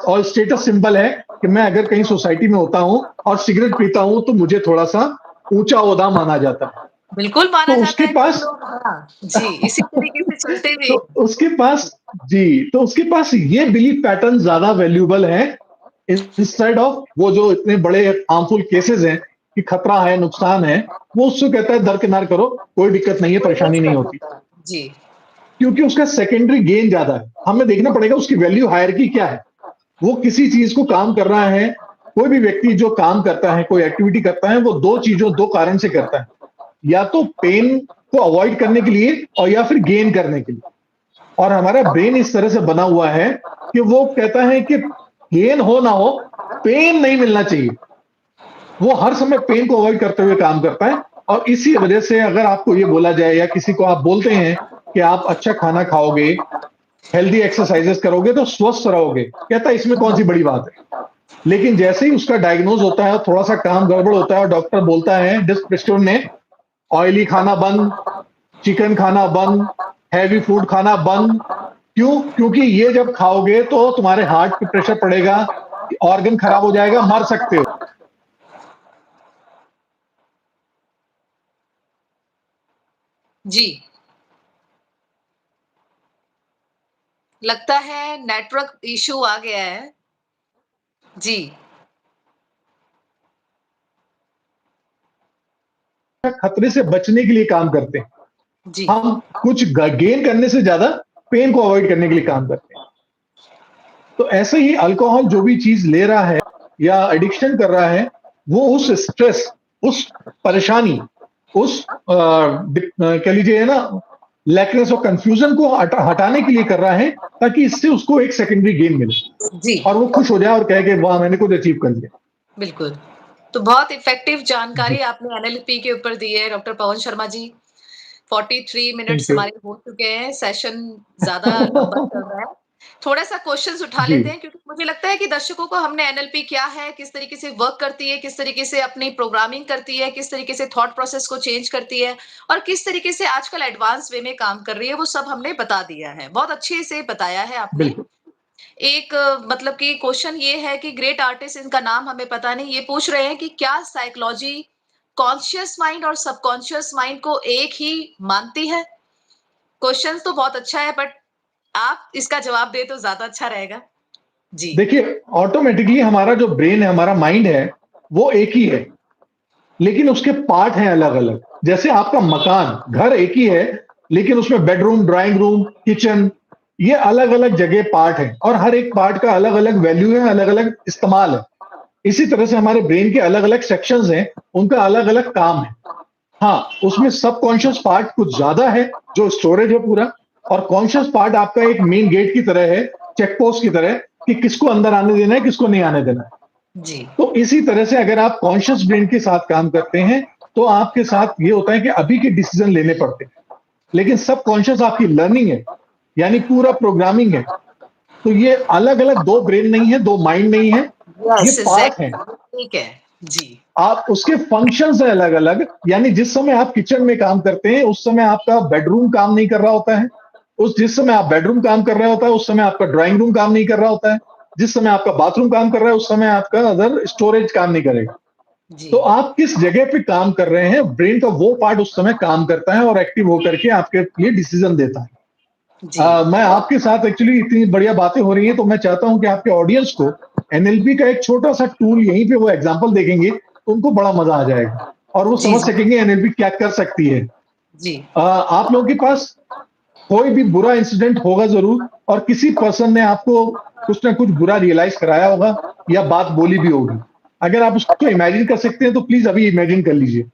और स्टेटस सिंबल है कि मैं अगर कहीं सोसाइटी में होता हूँ और सिगरेट पीता हूँ तो मुझे थोड़ा-सा ऊँचा ओहदा माना जाता है। बिल्कुल माना तो जाता उसके है, कई पास लोग हाँ, जी, इसी तरीके से चलते भी तो उसके पास तो उसके पास ये बिलीफ पैटर्न ज़्यादा वैल्यूएबल है इंस्टेड ऑफ वो जो इतने बड़े हार्मफुल केसेस हैं कि खतरा है, नुकसान है, वो उससे कहता है दरकिनार करो, कोई दिक्कत नहीं है, वो परेशानी एज नहीं कर होती। लेता है। जी, क्योंकि उसका सेकेंडरी गेन ज़्यादा है। हमें देखना पड़ेगा उसकी वैल्यू हायरार्की क्या है। वो किसी चीज़ को काम कर रहा है, कोई भी व्यक्ति जो काम करता है, कोई एक्टिविटी करता है, वो 2 कारण से करता है। या तो पेन को अवॉइड करने के लिए और या फिर गेन करने के लिए। और हमारा ब्रेन इस तरह से बना हुआ है कि वो कहता है कि गेन हो ना हो, पेन नहीं मिलना चाहिए। वो हर समय पेन को अवॉइड करते हुए काम करता है और इसी वजह से अगर आपको ये बोला जाए या किसी को आप बोलते हैं कि आप अच्छा खाना खाओगे, हेल्दी एक्सरसाइजेस करोगे तो स्वस्थ रहोगे, कहता है इसमें कौन सी बड़ी बात है। लेकिन जैसे ही उसका डायग्नोज होता है और थोड़ा-सा काम गड़बड़ होता है और डॉक्टर बोलता है डिस्क प्रिस्क्रिप्शन ने ऑयली खाना बंद, चिकन खाना बंद, हैवी फूड खाना बंद। क्यों? क्योंकि ये जब खाओगे तो तुम्हारे हार्ट पे प्रेशर पड़ेगा, ऑर्गन खराब हो जाएगा, मर सकते हो। जी, लगता है नेटवर्क इश्यू आ गया है। जी, खतरे से बचने के लिए काम करते हैं। जी, हम कुछ गेन करने से ज्यादा पेन को अवॉइड करने के लिए काम करते हैं। तो ऐसे ही अल्कोहल जो भी चीज ले रहा है या एडिक्शन कर रहा है, वो उस स्ट्रेस, उस परेशानी, उस कह लीजिए है ना लैकनेस और कंफ्यूजन को हटाने के लिए कर रहा है ताकि इससे उसको एक सेकेंडरी गेन मिले जी, और वो खुश हो जाए और कहे कि वाह मैंने कुछ अचीव कर लिया। बिल्कुल। तो बहुत इफ़ेक्टिव जानकारी जी, आपने एनएलपी के ऊपर दी है doctor Pawan Sharma ji. 43 thank minutes you. हमारे हो चुके हैं, सेशन ज़्यादा लंबा चल रहा है। थोड़ा-सा क्वेश्चन्स उठा जी, लेते हैं क्योंकि मुझे लगता है कि दर्शकों को हमने एनएलपी क्या है, किस तरीके से वर्क करती है, किस तरीके से अपनी प्रोग्रामिंग करती है, किस तरीके से थॉट प्रोसेस को चेंज करती है और किस तरीके से आजकल एडवांस वे में काम कर रही है, वो सब हमने बता दिया है। बहुत अच्छे से बताया है आपने। बिल्कुल। एक मतलब कि क्वेश्चन ये है कि ग्रेट आर्टिस्ट इनका नाम हमें पता नहीं, ये पूछ रहे हैं कि क्या साइकोलॉजी कॉन्शियस माइंड और सबकॉन्शियस माइंड को एक ही मानती है? क्वेश्चन तो बहुत अच्छा है बट आप इसका जवाब दें तो ज़्यादा अच्छा रहेगा। जी, देखिए ऑटोमेटिकली हमारा जो ब्रेन है, हमारा माइंड है, वो एक ही है। लेकिन उसके पार्ट हैं अलग-अलग। जैसे आपका मकान, घर एक ही है, लेकिन उसमें बेडरूम, ड्राइंग रूम, किचन ये अलग-अलग जगह पार्ट हैं और हर एक पार्ट का अलग-अलग वैल्यू है, अलग-अलग इस्तेमाल है। इसी तरह से हमारे ब्रेन के अलग-अलग सेक्शंस हैं, उनका अलग-अलग काम है। हाँ, उसमें सबकॉन्शियस पार्ट कुछ ज़्यादा है, जो स्टोरेज है पूरा और कॉन्शियस पार्ट आपका एक मेन गेट की तरह है, चेक पोस्ट की तरह कि किसको अंदर आने देना है, किसको नहीं आने देना है। जी, तो इसी तरह से अगर आप कॉन्शियस ब्रेन के साथ काम करते हैं, तो आपके साथ ये होता है कि अभी के डिसीजन लेने पड़ते हैं। लेकिन सबकॉन्शियस आपकी लर्निंग है, यानी पूरा प्रोग्रामिंग है। तो ये अलग-अलग 2 ब्रेन नहीं है, 2 माइंड नहीं है, ये यस, पार्ट है। एग्ज़ैक्टली, ठीक है। जी, आप उसके फंक्शंस हैं अलग-अलग, यानी जिस समय आप किचन में काम करते हैं, उस समय आपका बेडरूम काम नहीं कर रहा होता है। उस जिस समय आप बेडरूम काम कर रहा होता है, उस समय आपका ड्राइंग रूम काम नहीं कर रहा होता है। जिस समय आपका बाथरूम काम कर रहा है, उस समय आपका अदर स्टोरेज काम नहीं करेगा। जी, तो आप किस जगह पे काम कर रहे हैं, ब्रेन का वो पार्ट उस समय काम करता है और एक्टिव होकर के आपके लिए डिसीजन देता है। जी, मैं आपके साथ एक्चुअली इतनी बढ़िया बातें हो रही हैं, तो मैं चाहता हूँ कि आपके ऑडियंस को एनएलपी का एक छोटा-सा टूल यहीं पे वो एग्ज़ाम्पल देखेंगे, तो उनको बड़ा मज़ा आ जाएगा और वो जी, समझ जी, सकेंगे एनएलपी क्या कर सकती है। जी, आप लोगों के पास कोई भी बुरा इंसिडेंट होगा ज़रूर और किसी पर्सन ने आपको कुछ ना कुछ बुरा रियलाइज़ कराया होगा या बात बोली भी होगी। अगर आप उसको इमेजिन कर सकते हैं, तो प्लीज़ अभी इमेजिन कर लीजिए।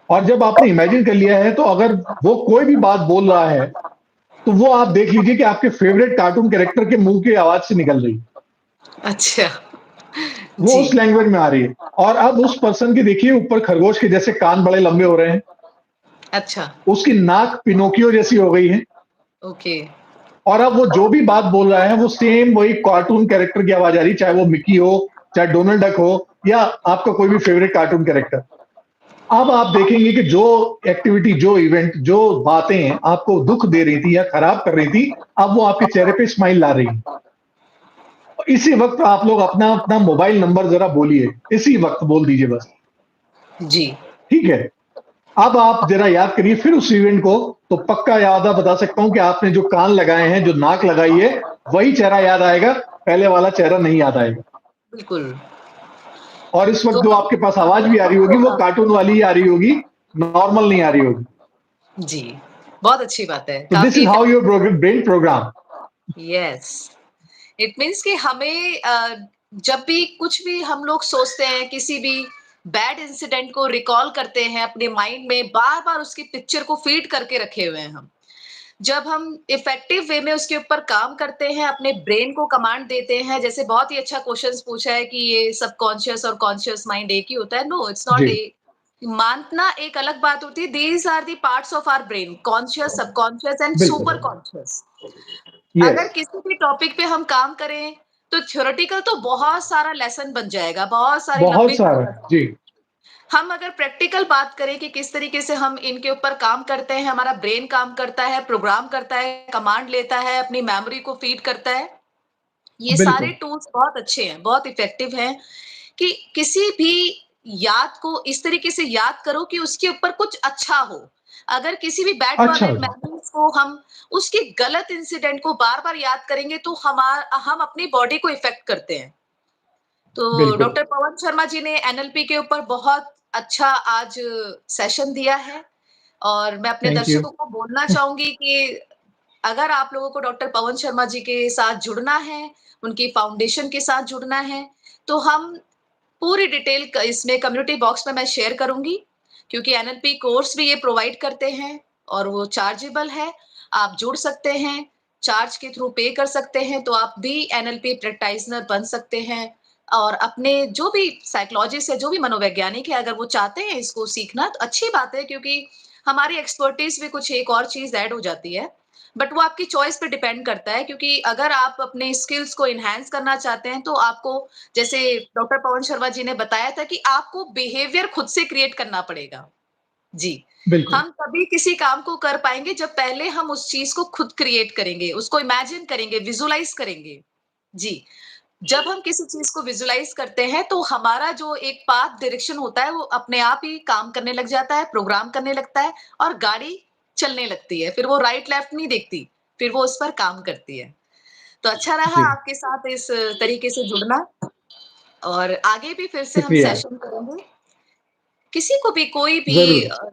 और जब आपने इमेजिन कर लिया है, तो अगर वो कोई भी बात बोल रहा है, तो वो आप देख लीजिए कि आपके फेवरेट कार्टून कैरेक्टर के मुँह की आवाज़ से निकल रही है। अच्छा, वो जी, उस लैंग्वेज में आ रही है और अब उस पर्सन के देखिए ऊपर खरगोश के जैसे कान बड़े लंबे हो रहे हैं, अच्छा, उसकी नाक पिनोकियो जैसी हो गई है ओके, और अब वो जो भी बात बोल रहा है, वो सेम वही कार्टून कैरेक्टर की आवाज़ आ रही है, चाहे वो मिकी हो, चाहे डोनाल्ड डक हो या आपका कोई भी फेवरेट कार्टून कैरेक्टर। अब आप देखेंगे कि जो एक्टिविटी, जो इवेंट, जो बातें आपको दुःख दे रही थी या खराब कर रही थी, अब वो आपके चेहरे पे स्माइल ला रही हैं। इसी वक़्त आप लोग अपना-अपना मोबाइल नंबर ज़रा बोलिए, इसी वक़्त बोल दीजिए बस, जी। ठीक है? अब आप ज़रा याद करिए फिर उस इवेंट को, तो पक्का याद बता सकता हूँ कि आपने जो कान लगाए हैं, जो नाक लगाई है, वही चेहरा याद आएगा, पहले वाला चेहरा नहीं याद आएगा। बिल्कुल, और इस वक़्त तो जो हम आपके पास आवाज़ भी आ रही होगी, वो कार्टून वाली ही आ रही होगी, नॉर्मल नहीं आ रही होगी। जी, बहुत अच्छी बात है, तो दिस काफ़ी is how your effective brain program. Yes, it means कि हमें जब भी कुछ भी हम लोग सोचते हैं, किसी भी बैड इंसिडेंट को रिकॉल करते हैं अपने माइंड में, बार-बार उसकी पिक्चर को फीड करके रखे हुए हैं हम। जब हम इफेक्टिव वे में उसके ऊपर काम करते हैं, अपने ब्रेन को कमांड देते हैं, जैसे बहुत ही अच्छा क्वेश्चंस पूछा है कि ये सबकॉन्शियस और कॉन्शियस माइंड एक ही होता है। नो, इट्स नॉट जी, ए मानना एक अलग बात होती है। These are the parts of our brain, conscious, subconscious and super बिल्कुल। कॉन्शियस। येस, अगर किसी भी टॉपिक पे हम काम करें, तो थ्योरेटिकल तो बहुत सारा लेसन बन जाएगा, बहुत सारी बहुत लंबी सारा चौड़ा है। जी, टॉपिक। हम अगर प्रैक्टिकल बात करें कि किस तरीके से हम इनके ऊपर काम करते हैं, हमारा ब्रेन काम करता है, प्रोग्राम करता है, कमांड लेता है, अपनी मेमोरी को फीड करता है। ये सारे बिल्कुल। टूल्स बहुत अच्छे हैं, बहुत इफेक्टिव हैं कि किसी भी याद को इस तरीके से याद करो कि उसके ऊपर कुछ अच्छा हो। अगर किसी भी बैड अच्छा वाले जी, मेमोरीज को हम उसके गलत इंसिडेंट को बार-बार याद करेंगे तो हम अपनी बॉडी को इफेक्ट करते हैं। तो बिल्कुल। डॉक्टर पवन शर्मा जी ने एनएलपी के ऊपर बहुत अच्छा आज सेशन दिया है और मैं अपने थैंक यू। दर्शकों को बोलना चाहूंगी कि अगर आप लोगों को डॉक्टर पवन शर्मा जी के साथ जुड़ना है, उनकी फाउंडेशन के साथ जुड़ना है, तो हम पूरी डिटेल इसमें कम्युनिटी बॉक्स में मैं शेयर करूंगी क्योंकि एनएलपी कोर्स भी ये प्रोवाइड करते हैं और वो चार्जेबल है। आप जुड़ सकते हैं, चार्ज के थ्रू पे कर सकते हैं, तो आप भी एनएलपी प्रैक्टिशनर बन सकते हैं और अपने जो भी साइकोलॉजिस्ट है, जो भी मनोवैज्ञानिक है, अगर वो चाहते हैं इसको सीखना तो अच्छी बात है क्योंकि हमारी एक्सपर्टीज में कुछ एक और चीज ऐड हो जाती है। बट वो आपकी चॉइस पे डिपेंड करता है क्योंकि अगर आप अपने स्किल्स को एनहांस करना चाहते हैं तो आपको, जैसे डॉक्टर पवन शर्मा जी ने बताया था कि आपको बिहेवियर खुद से क्रिएट करना पड़ेगा। जी, बिल्कुल, हम तभी किसी काम को कर पाएँगे जब पहले हम उस चीज़ को खुद क्रिएट करेंगे, उसको इमेजिन करेंगे, विजुअलाइज़ करेंगे। जी, जब हम किसी चीज़ को विजुअलाइज़ करते हैं तो हमारा जो एक पाथ डायरेक्शन होता है वो अपने आप ही काम करने लग जाता है, प्रोग्राम करने लगता है और गाड़ी चलने लगती है। फिर वो राइट लेफ्ट नहीं देखती, फिर वो उस पर काम करती है। तो अच्छा रहा जी, आपके साथ इस तरीके से जुड़ना और आगे भी फिर से हम शुक्रिया। सेशन करेंगे। किसी को भी ज़रूर,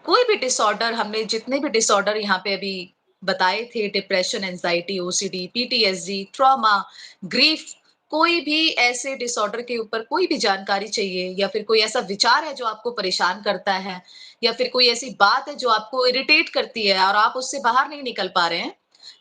कोई भी डिसऑर्डर, हमने जितने भी डिसऑर्डर यहाँ पे अभी बताए थे, depression, anxiety, OCD, PTSD, trauma, grief, कोई भी ऐसे डिसऑर्डर के ऊपर कोई भी जानकारी चाहिए या फिर कोई ऐसा विचार है जो आपको परेशान करता है या फिर कोई ऐसी बात है जो आपको इरिटेट करती है और आप उससे बाहर नहीं निकल पा रहे हैं,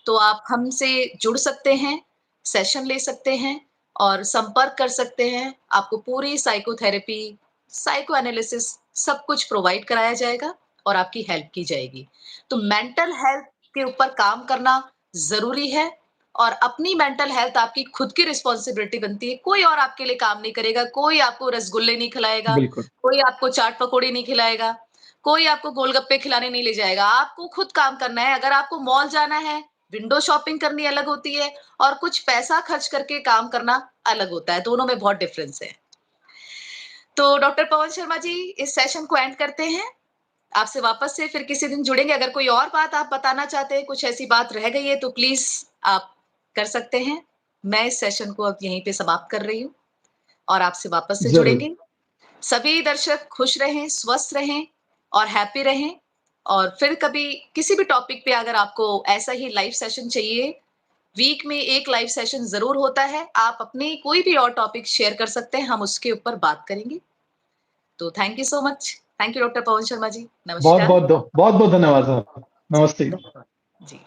तो आप हमसे जुड़ सकते हैं, सेशन ले सकते हैं और संपर्क कर सकते हैं। आपको पूरी साइकोथेरेपी साइको एनालिसिस सब कुछ प्रोवाइड कराया जाएगा और आपकी हेल्प की जाएगी। तो मेंटल हेल्थ के ऊपर काम करना ज़रूरी है और अपनी मेंटल हेल्थ आपकी खुद की रिस्पॉन्सिबिलिटी बनती है। कोई और आपके लिए काम नहीं करेगा, कोई आपको रसगुल्ले नहीं खिलाएगा, बिल्कुल, कोई आपको चाट पकौड़े नहीं खिलाएगा, कोई आपको गोलगप्पे खिलाने नहीं ले जाएगा। आपको खुद काम करना है। अगर आपको मॉल जाना है, विंडो शॉपिंग करनी अलग होती है और कुछ पैसा खर्च करके काम करना अलग होता है। दोनों में बहुत डिफरेंस है। तो डॉक्टर पवन शर्मा जी, इस सेशन को एंड करते हैं। आपसे वापस से फिर किसी दिन जुड़ेंगे। अगर कोई और बात आप बताना चाहते हैं, कुछ ऐसी बात रह गई है तो प्लीज़ आप कर सकते हैं। मैं इस सेशन को अब यहीं पे समाप्त कर रही हूँ और आपसे वापस से ज़रूर। जुड़ेंगे। सभी दर्शक खुश रहें, स्वस्थ रहें और हैप्पी रहें और फिर कभी किसी भी टॉपिक पे अगर आपको ऐसा ही लाइव सेशन चाहिए, वीक में 1 लाइव सेशन ज़रूर होता है। आप अपनी कोई भी और टॉपिक शेयर कर सकते हैं, हम उसके ऊपर बात करेंगे। तो thank you so much. Thank you doctor पवन शर्मा जी। नमस्कार। बहुत-बहुत धन्यवाद साहब। नमस्ते। जी।